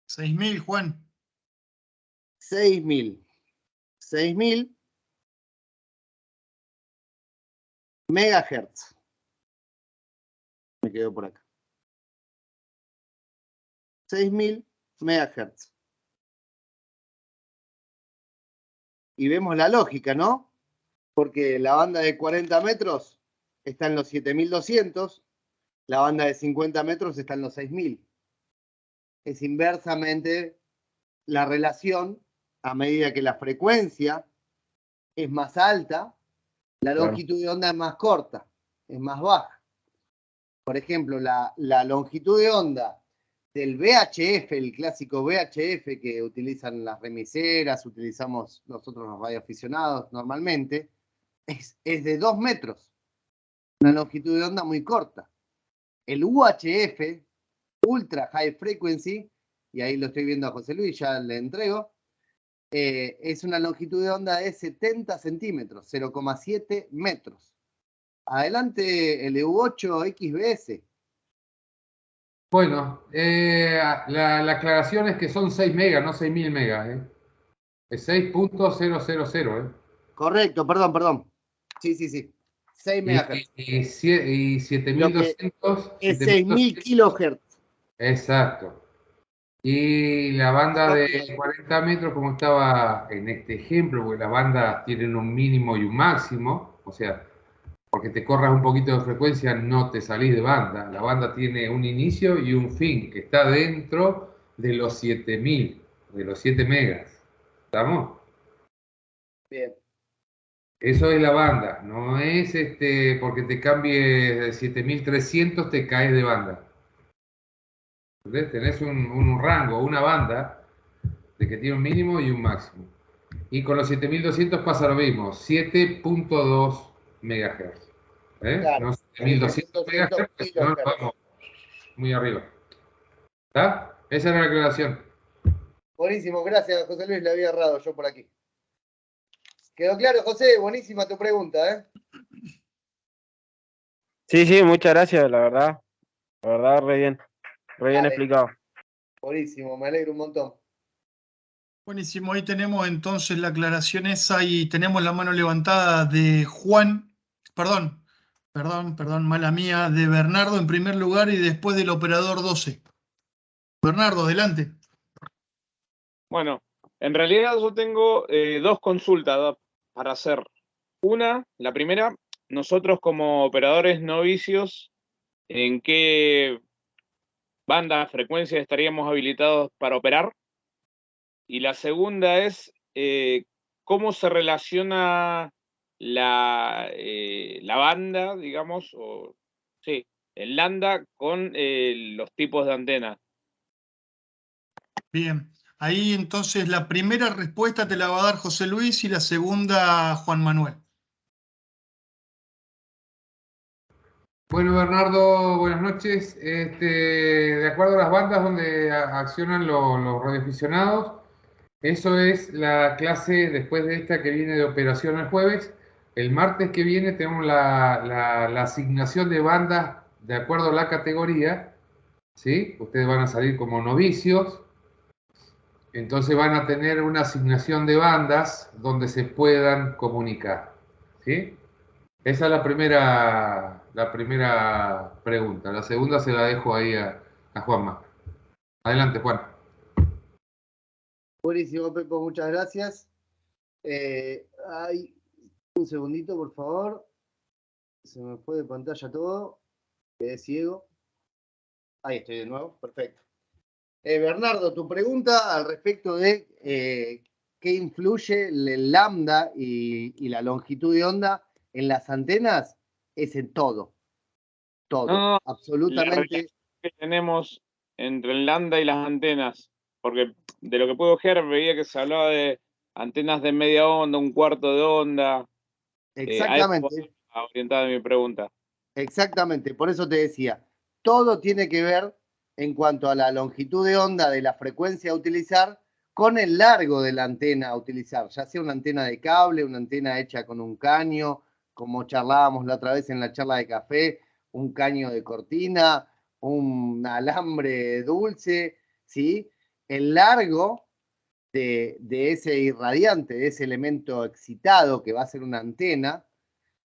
$6.000, Juan. 6.000 megahertz. Me quedo por acá. 6.000 megahertz. Y vemos la lógica, ¿no? Porque la banda de 40 metros está en los 7.200, la banda de 50 metros está en los 6.000. Es inversamente la relación a medida que la frecuencia es más alta, la longitud de onda es más corta, es más baja. Por ejemplo, la longitud de onda del VHF, el clásico VHF que utilizan las remiseras, utilizamos nosotros los radioaficionados normalmente, es de 2 metros. Una longitud de onda muy corta. El UHF, Ultra High Frequency, y ahí lo estoy viendo a José Luis, ya le entrego, es una longitud de onda de 70 centímetros, 0,7 metros. Adelante, el EU8XBS. Bueno, la aclaración es que son 6 megas, no 6.000 megas. Es 6.000. Correcto, perdón. Sí. 6 megahertz. Y 7.200. Es 6.000 kilohertz. Exacto. Y la banda de 40 metros, como estaba en este ejemplo, porque las bandas tienen un mínimo y un máximo, o sea, porque te corras un poquito de frecuencia no te salís de banda. La banda tiene un inicio y un fin, que está dentro de los 7.000, de los 7 megas. ¿Estamos? Bien. Eso es la banda, no es porque te cambies de 7.300 te caes de banda. ¿Entendés? Tenés un rango, una banda de que tiene un mínimo y un máximo. Y con los 7200 pasa lo mismo, 7.2 MHz. Claro, No 7200 MHz, porque si no nos vamos muy arriba. ¿Está? Esa era la aclaración. Buenísimo, gracias José Luis, le había errado yo por aquí. ¿Quedó claro, José? Buenísima tu pregunta, ¿eh? Sí, muchas gracias, la verdad. La verdad, re bien Dale. explicado. Buenísimo, me alegro un montón. Buenísimo, ahí tenemos entonces la aclaración esa y tenemos la mano levantada de Juan, perdón, mala mía, de Bernardo en primer lugar y después del operador 12. Bernardo, adelante. Bueno, en realidad yo tengo dos consultas para hacer. La primera, nosotros como operadores novicios, ¿en qué banda, frecuencia estaríamos habilitados para operar? Y la segunda es, ¿cómo se relaciona la banda, digamos, sí, el lambda con los tipos de antenas? Bien, ahí entonces la primera respuesta te la va a dar José Luis y la segunda Juan Manuel. Bueno, Bernardo, buenas noches. De acuerdo a las bandas donde accionan los radioaficionados, eso es la clase después de esta que viene de operación el jueves. El martes que viene tenemos la asignación de bandas de acuerdo a la categoría, ¿sí? Ustedes van a salir como novicios, entonces van a tener una asignación de bandas donde se puedan comunicar, ¿sí? Esa es la primera pregunta. La segunda se la dejo ahí a Juanma. Adelante, Juan. Buenísimo, Pepo, muchas gracias. Un segundito, por favor. Se me fue de pantalla todo. Quedé ciego. Ahí estoy de nuevo, perfecto. Bernardo, tu pregunta al respecto de qué influye el lambda y la longitud de onda en las antenas es en todo. Todo, No, absolutamente. la relación que tenemos entre el lambda y las antenas, porque de lo que puedo ojear veía que se hablaba de antenas de media onda, un cuarto de onda. Exactamente. A eso orientada mi pregunta. Exactamente, por eso te decía, todo tiene que ver en cuanto a la longitud de onda de la frecuencia a utilizar con el largo de la antena a utilizar, ya sea una antena de cable, una antena hecha con un caño, como charlábamos la otra vez en la charla de café, un caño de cortina, un alambre dulce, ¿sí? El largo de ese irradiante, de ese elemento excitado que va a ser una antena,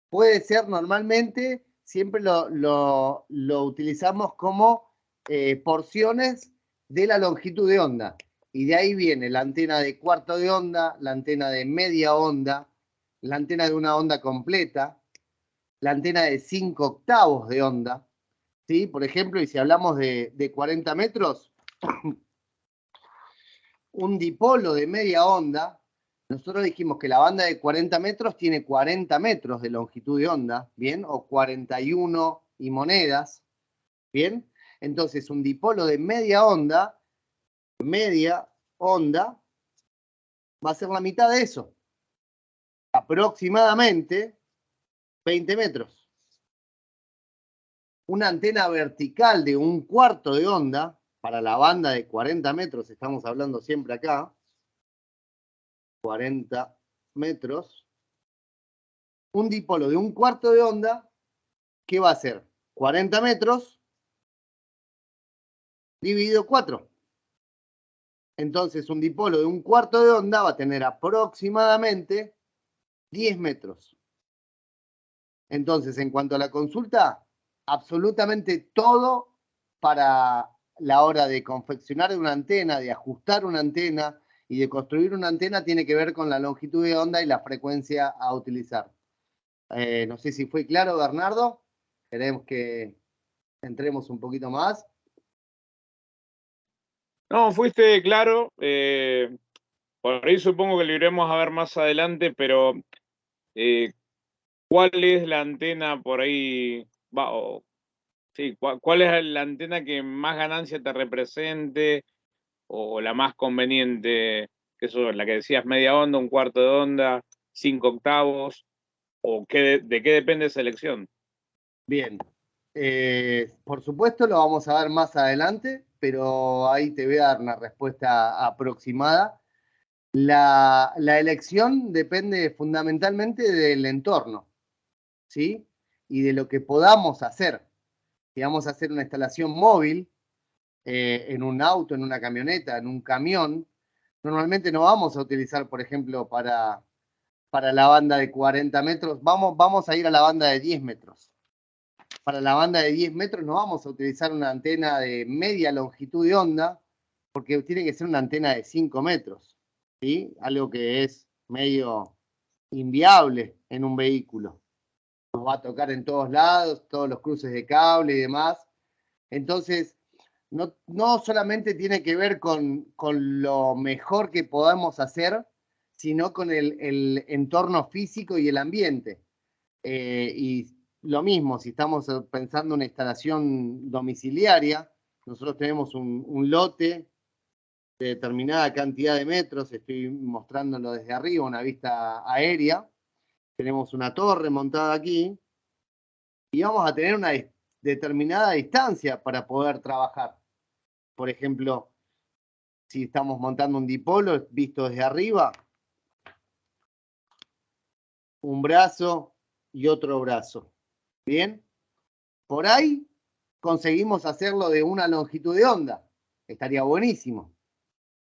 puede ser normalmente, siempre lo utilizamos como porciones de la longitud de onda. Y de ahí viene la antena de cuarto de onda, la antena de media onda, la antena de una onda completa, la antena de 5 octavos de onda. ¿Sí? Por ejemplo, y si hablamos de 40 metros, un dipolo de media onda, nosotros dijimos que la banda de 40 metros tiene 40 metros de longitud de onda, ¿bien? O 41 y monedas, ¿bien? Entonces, un dipolo de media onda va a ser la mitad de eso. Aproximadamente 20 metros. Una antena vertical de un cuarto de onda, para la banda de 40 metros, estamos hablando siempre acá, 40 metros, un dipolo de un cuarto de onda, ¿qué va a ser? 40 metros dividido 4. Entonces, un dipolo de un cuarto de onda va a tener aproximadamente 10 metros. Entonces, en cuanto a la consulta, absolutamente todo para la hora de confeccionar una antena, de ajustar una antena y de construir una antena tiene que ver con la longitud de onda y la frecuencia a utilizar. No sé si fue claro, Bernardo. Queremos que entremos un poquito más. No, fuiste claro. Por ahí supongo que lo iremos a ver más adelante, pero ¿cuál es la antena por ahí? Sí, ¿cuál es la antena que más ganancia te represente o la más conveniente que eso, la que decías, media onda, un cuarto de onda, 5 octavos, o de qué depende esa elección? Bien. Por supuesto lo vamos a ver más adelante, pero ahí te voy a dar una respuesta aproximada. La elección depende fundamentalmente del entorno, ¿sí? Y de lo que podamos hacer. Si vamos a hacer una instalación móvil, en un auto, en una camioneta, en un camión, normalmente no vamos a utilizar, por ejemplo, para la banda de 40 metros, vamos a ir a la banda de 10 metros. Para la banda de 10 metros no vamos a utilizar una antena de media longitud de onda, porque tiene que ser una antena de 5 metros, ¿sí? Algo que es medio inviable en un vehículo. Nos va a tocar en todos lados, todos los cruces de cable y demás. Entonces, no solamente tiene que ver con lo mejor que podamos hacer, sino con el entorno físico y el ambiente. Y lo mismo, si estamos pensando en una instalación domiciliaria, nosotros tenemos un lote de determinada cantidad de metros, estoy mostrándolo desde arriba, una vista aérea, tenemos una torre montada aquí, y vamos a tener una determinada distancia para poder trabajar. Por ejemplo, si estamos montando un dipolo visto desde arriba, un brazo y otro brazo. ¿Bien? Por ahí conseguimos hacerlo de una longitud de onda. Estaría buenísimo,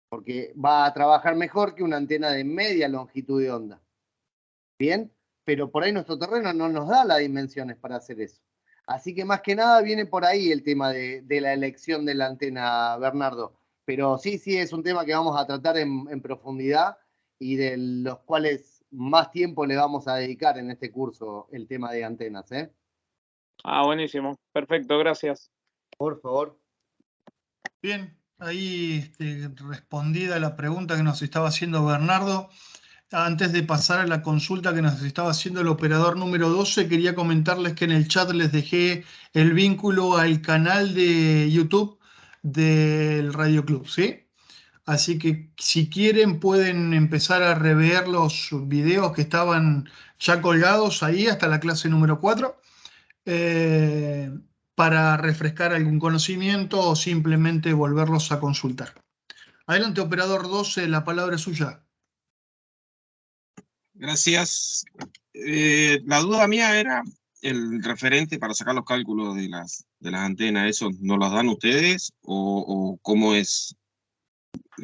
porque va a trabajar mejor que una antena de media longitud de onda. ¿Bien? Pero por ahí nuestro terreno no nos da las dimensiones para hacer eso. Así que más que nada viene por ahí el tema de la elección de la antena, Bernardo. Pero sí, es un tema que vamos a tratar en profundidad y de los cuales más tiempo le vamos a dedicar en este curso, el tema de antenas, ¿eh? Buenísimo. Perfecto, gracias. Por favor. Bien, ahí respondida la pregunta que nos estaba haciendo Bernardo. Antes de pasar a la consulta que nos estaba haciendo el operador número 12, quería comentarles que en el chat les dejé el vínculo al canal de YouTube del Radio Club, ¿sí? Así que si quieren pueden empezar a rever los videos que estaban ya colgados ahí hasta la clase número 4 para refrescar algún conocimiento o simplemente volverlos a consultar. Adelante, operador 12, la palabra es suya. Gracias. La duda mía era el referente para sacar los cálculos de las antenas. ¿Eso nos los dan ustedes o cómo es?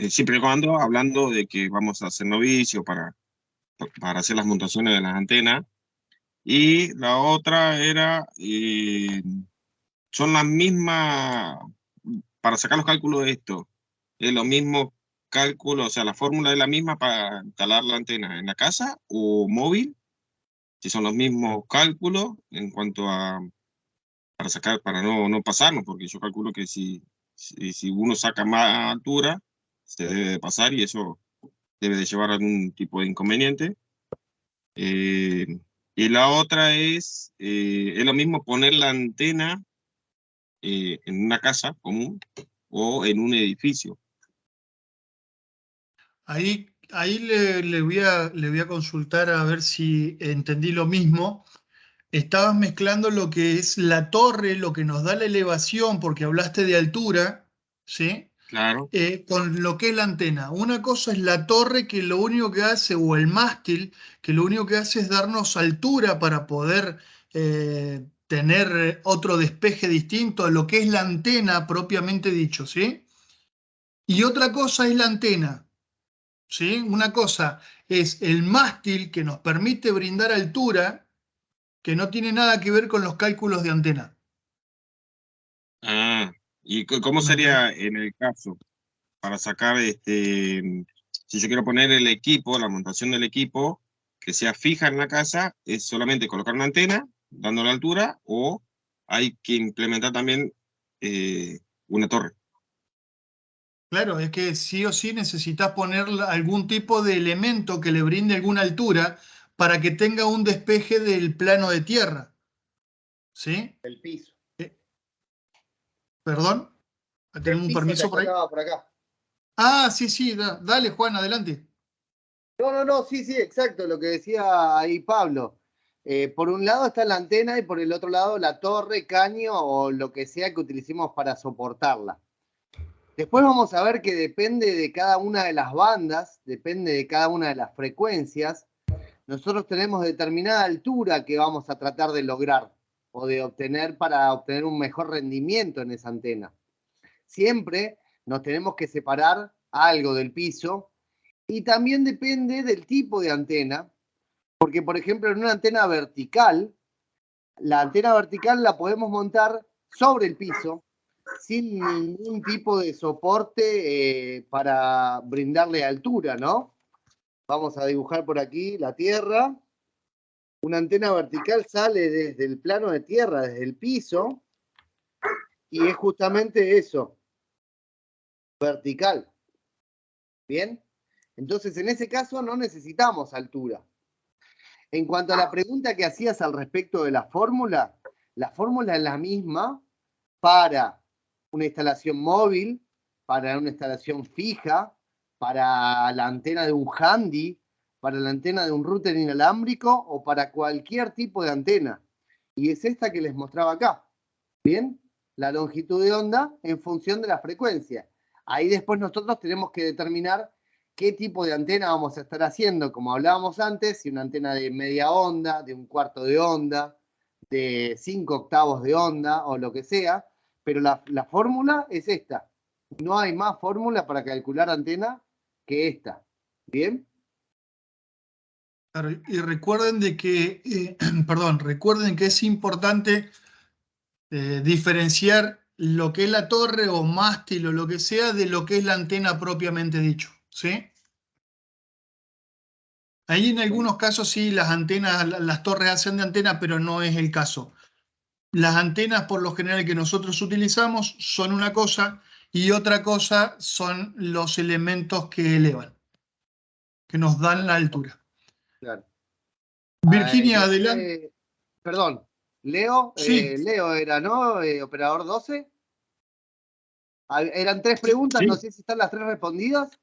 Siempre y cuando hablando de que vamos a hacer novicio para hacer las montaciones de las antenas. Y la otra era, son las mismas, para sacar los cálculos de esto, es lo mismo cálculo, o sea, la fórmula es la misma para instalar la antena en la casa o móvil, si son los mismos cálculos en cuanto a, para sacar, para no pasarnos, porque yo calculo que si uno saca más altura, se debe de pasar y eso debe de llevar algún tipo de inconveniente. Y la otra es lo mismo poner la antena en una casa común o en un edificio. Ahí le voy a consultar a ver si entendí lo mismo. Estabas mezclando lo que es la torre, lo que nos da la elevación, porque hablaste de altura, ¿sí? Claro. Con lo que es la antena. Una cosa es la torre que lo único que hace, o el mástil, que lo único que hace es darnos altura para poder tener otro despeje distinto a lo que es la antena propiamente dicho, ¿sí? Y otra cosa es la antena, ¿sí? Una cosa es el mástil que nos permite brindar altura, que no tiene nada que ver con los cálculos de antena. ¿Y cómo sería en el caso para sacar, si yo quiero poner el equipo, la montación del equipo, que sea fija en la casa, es solamente colocar una antena, dando la altura, o hay que implementar también una torre? Claro, es que sí o sí necesitas poner algún tipo de elemento que le brinde alguna altura para que tenga un despeje del plano de tierra. ¿Sí? El piso. ¿Perdón? ¿Tenemos un permiso por ahí? Por acá. Ah, sí, dale, Juan, adelante. No, sí, exacto, lo que decía ahí Pablo. Por un lado está la antena y por el otro lado la torre, caño o lo que sea que utilicemos para soportarla. Después vamos a ver que depende de cada una de las bandas, depende de cada una de las frecuencias. Nosotros tenemos determinada altura que vamos a tratar de lograr o de obtener para obtener un mejor rendimiento en esa antena. Siempre nos tenemos que separar algo del piso y también depende del tipo de antena, porque por ejemplo en una antena vertical, la antena vertical la podemos montar sobre el piso sin ningún tipo de soporte para brindarle altura, ¿no? Vamos a dibujar por aquí la tierra. Una antena vertical sale desde el plano de tierra, desde el piso, y es justamente eso, vertical. ¿Bien? Entonces, en ese caso no necesitamos altura. En cuanto a la pregunta que hacías al respecto de la fórmula es la misma para una instalación móvil, para una instalación fija, para la antena de un handy, para la antena de un router inalámbrico o para cualquier tipo de antena. Y es esta que les mostraba acá. ¿Bien? La longitud de onda en función de la frecuencia. Ahí después nosotros tenemos que determinar qué tipo de antena vamos a estar haciendo, como hablábamos antes, si una antena de media onda, de un cuarto de onda, de 5 octavos de onda o lo que sea, pero la fórmula es esta. No hay más fórmula para calcular antena que esta. ¿Bien? Claro, y recuerden de que, recuerden que es importante diferenciar lo que es la torre o mástil o lo que sea de lo que es la antena propiamente dicho, ¿sí? Ahí en algunos casos sí, las antenas, las torres hacen de antena, pero no es el caso. Las antenas por lo general que nosotros utilizamos son una cosa y otra cosa son los elementos que elevan, que nos dan la altura. Claro. Virginia, adelante. Perdón, Leo, Sí. Leo era, ¿no? Operador 12. Eran 3 preguntas, Sí. no sé si están las 3 respondidas.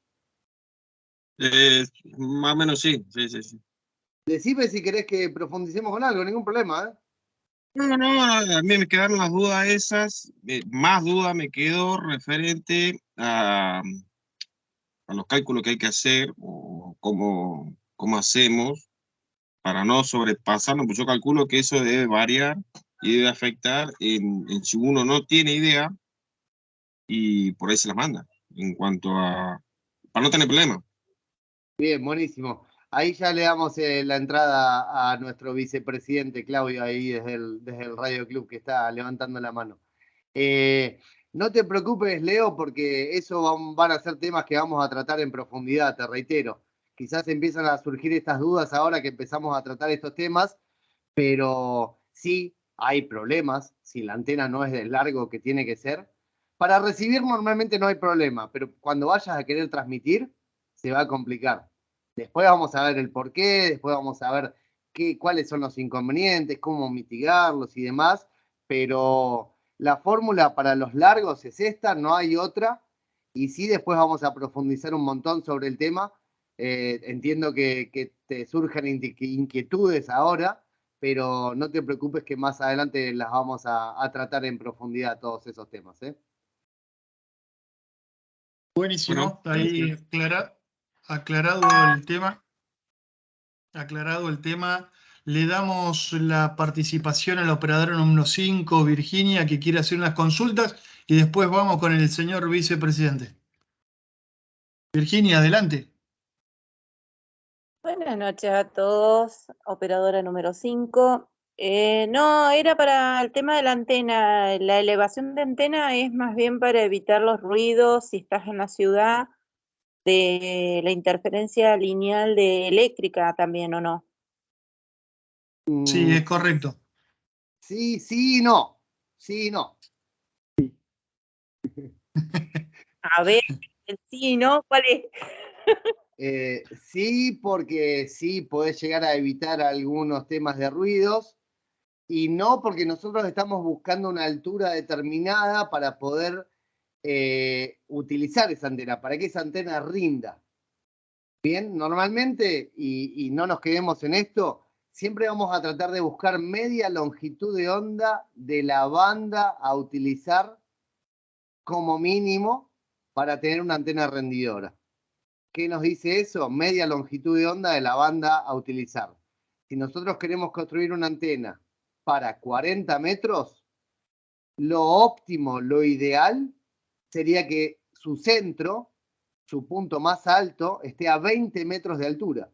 Más o menos sí. Decime si querés que profundicemos con algo, ningún problema, ¿eh? No, a mí me quedaron las dudas esas. Más duda me quedó referente a los cálculos que hay que hacer o cómo hacemos para no sobrepasarnos, pues yo calculo que eso debe variar y debe afectar en si uno no tiene idea y por ahí se las manda, en cuanto a, para no tener problemas. Bien, buenísimo. Ahí ya le damos la entrada a nuestro vicepresidente Claudio, ahí desde el Radio Club que está levantando la mano. No te preocupes, Leo, porque eso van a ser temas que vamos a tratar en profundidad, te reitero. Quizás empiezan a surgir estas dudas ahora que empezamos a tratar estos temas, pero sí hay problemas si la antena no es del largo que tiene que ser. Para recibir normalmente no hay problema, pero cuando vayas a querer transmitir, se va a complicar. Después vamos a ver el porqué, después vamos a ver cuáles son los inconvenientes, cómo mitigarlos y demás, pero la fórmula para los largos es esta, no hay otra, y sí después vamos a profundizar un montón sobre el tema. Entiendo que te surjan inquietudes ahora, pero no te preocupes que más adelante las vamos a tratar en profundidad todos esos temas, ¿eh? Buenísimo, Bueno, ahí aclarado el tema, le damos la participación a la operadora número 5, Virginia, que quiere hacer unas consultas, y después vamos con el señor vicepresidente. Virginia, adelante. Buenas noches a todos, operadora número 5. No, era para el tema de la antena. La elevación de antena es más bien para evitar los ruidos si estás en la ciudad, de la interferencia lineal de eléctrica también, ¿o no? Sí, es correcto. Sí, no. Sí, no. A ver, el sí, ¿no? ¿Cuál es? Sí, porque sí podés llegar a evitar algunos temas de ruidos, y no porque nosotros estamos buscando una altura determinada para poder utilizar esa antena, para que esa antena rinda. Bien, normalmente, y no nos quedemos en esto, siempre vamos a tratar de buscar media longitud de onda de la banda a utilizar como mínimo para tener una antena rendidora. ¿Qué nos dice eso? Media longitud de onda de la banda a utilizar. Si nosotros queremos construir una antena para 40 metros, lo óptimo, lo ideal, sería que su centro, su punto más alto, esté a 20 metros de altura.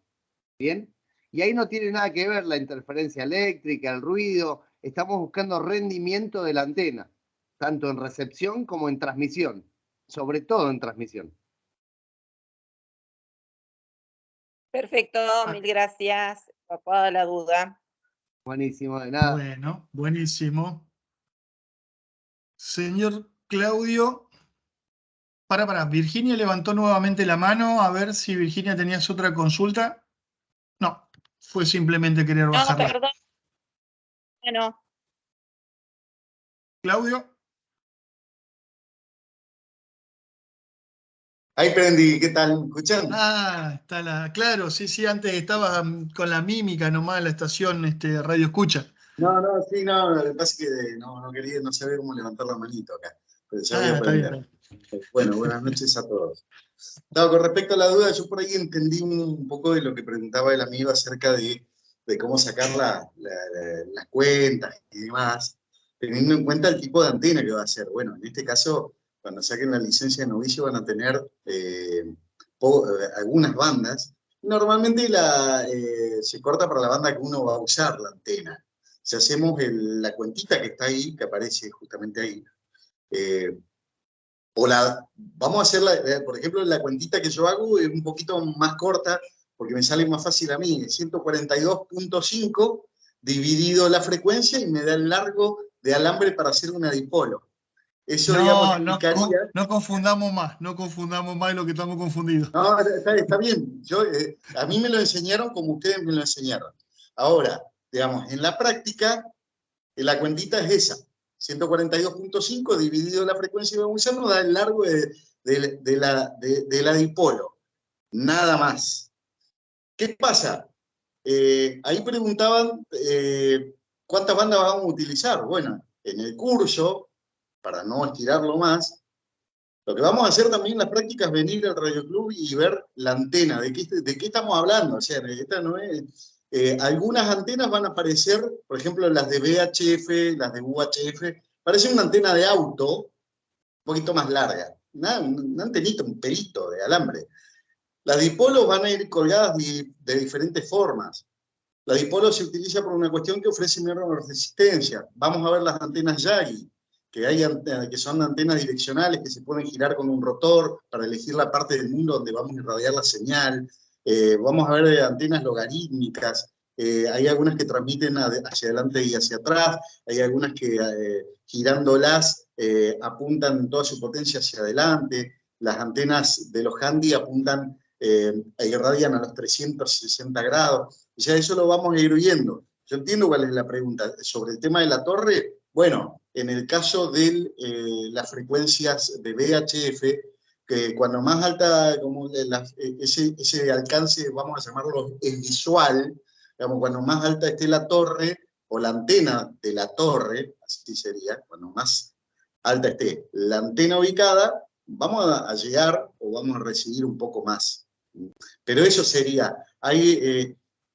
¿Bien? Y ahí no tiene nada que ver la interferencia eléctrica, el ruido. Estamos buscando rendimiento de la antena, tanto en recepción como en transmisión, sobre todo en transmisión. Perfecto, mil gracias. Aclarada la duda. Buenísimo, de nada. Bueno, buenísimo. Señor Claudio, para. Virginia levantó nuevamente la mano. A ver si Virginia tenías otra consulta. No, fue simplemente querer bajarla. No, perdón. No. Claudio. Ahí prendí, ¿qué tal? ¿Me escuchan? Ah, claro, sí, antes estaba con la mímica nomás en la estación Radio Escucha. No, sí, no, lo que pasa es que no quería, no sabía cómo levantar la manito acá, pero ya voy a Está aprender. bien. Bueno, buenas noches a todos. No, con respecto a la duda, yo por ahí entendí un poco de lo que preguntaba el amigo acerca de cómo sacar las cuentas y demás, teniendo en cuenta el tipo de antena que va a ser. Bueno, en este caso, cuando saquen la licencia de novicio van a tener algunas bandas. Normalmente se corta para la banda que uno va a usar la antena. Si hacemos la cuentita que está ahí, que aparece justamente ahí, vamos a hacer, por ejemplo, la cuentita que yo hago es un poquito más corta, porque me sale más fácil a mí, 142.5 dividido la frecuencia y me da el largo de alambre para hacer una dipolo. Eso, digamos, implicaría... No confundamos más lo que estamos confundidos. No, está bien. A mí me lo enseñaron como ustedes me lo enseñaron. Ahora, digamos, en la práctica, la cuentita es esa. 142.5 dividido la frecuencia que vamos a usar nos da el largo de la dipolo. Nada más. ¿Qué pasa? Ahí preguntaban cuántas bandas vamos a utilizar. Bueno, en el curso, para no estirarlo más, lo que vamos a hacer también en las prácticas es venir al Radio Club y ver la antena. ¿De qué estamos hablando? O sea, esta no es... algunas antenas van a aparecer, por ejemplo, las de VHF, las de UHF, parece una antena de auto, un poquito más larga. Una antenita, un pelito de alambre. Las dipolos van a ir colgadas de diferentes formas. La dipolo se utiliza por una cuestión que ofrece menor resistencia. Vamos a ver las antenas Yagi, que son antenas direccionales que se pueden girar con un rotor para elegir la parte del mundo donde vamos a irradiar la señal. Vamos a ver antenas logarítmicas. Hay algunas que transmiten hacia adelante y hacia atrás. Hay algunas que girándolas apuntan toda su potencia hacia adelante. Las antenas de los handy apuntan irradian a los 360 grados. Ya eso lo vamos a ir viendo. Yo entiendo cuál es la pregunta. Sobre el tema de la torre, bueno, en el caso de las frecuencias de VHF, que cuando más alta, como ese alcance, vamos a llamarlo el visual, digamos, cuando más alta esté la torre, o la antena de la torre, así sería, cuando más alta esté la antena ubicada, vamos a llegar o vamos a recibir un poco más. Pero eso sería,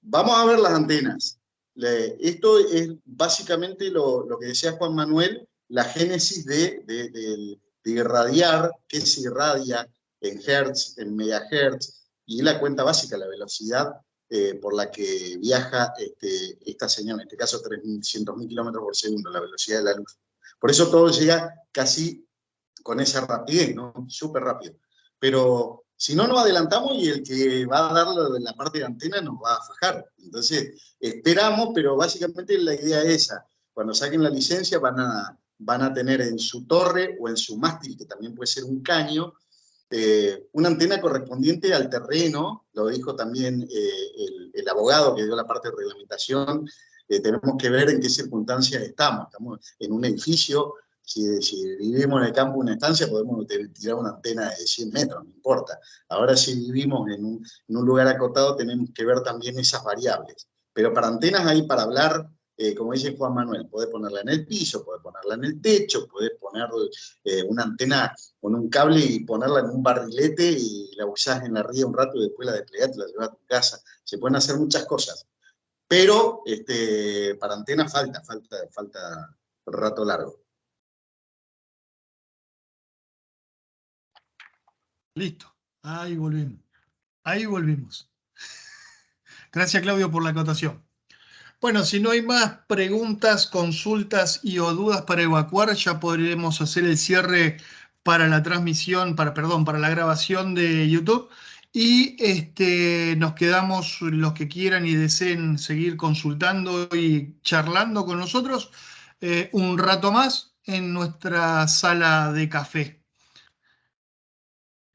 vamos a ver las antenas. Esto es básicamente lo que decía Juan Manuel, la génesis de irradiar, qué se irradia en hertz, en megahertz, y la cuenta básica, la velocidad por la que viaja esta señal, en este caso 300.000 kilómetros por segundo, la velocidad de la luz. Por eso todo llega casi con esa rapidez, ¿no? Súper rápido. Pero si no, nos adelantamos y el que va a dar la parte de antena nos va a fajar. Entonces, esperamos, pero básicamente la idea es esa. Cuando saquen la licencia van a tener en su torre o en su mástil, que también puede ser un caño, una antena correspondiente al terreno. Lo dijo también el abogado que dio la parte de reglamentación. Tenemos que ver en qué circunstancias estamos. Estamos en un edificio Si vivimos en el campo una estancia, podemos tirar una antena de 100 metros, no importa. Ahora si vivimos en un lugar acotado, tenemos que ver también esas variables. Pero para antenas hay para hablar, como dice Juan Manuel, podés ponerla en el piso, podés ponerla en el techo, podés poner una antena con un cable y ponerla en un barrilete y la usás en la ría un rato y después la desplegás y la llevás a tu casa. Se pueden hacer muchas cosas. Pero para antenas falta rato largo. Listo. Ahí volvimos. Ahí volvimos. Gracias, Claudio, por la acotación. Bueno, si no hay más preguntas, consultas y o dudas para evacuar, ya podremos hacer el cierre para la transmisión, para la grabación de YouTube. Y nos quedamos los que quieran y deseen seguir consultando y charlando con nosotros un rato más en nuestra sala de café.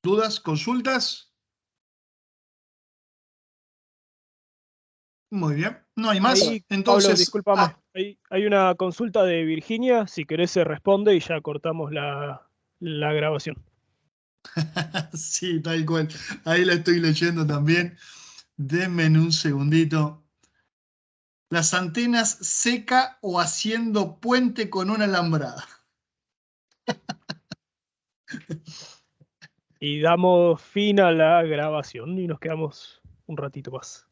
¿Dudas, consultas? Muy bien, no hay más. Ahí, Entonces, Pablo, discúlpame. Hay una consulta de Virginia. Si querés se responde y ya cortamos la grabación. sí, tal cual. Ahí la estoy leyendo también. Denme un segundito. Las antenas seca o haciendo puente con una alambrada. Y damos fin a la grabación y nos quedamos un ratito más.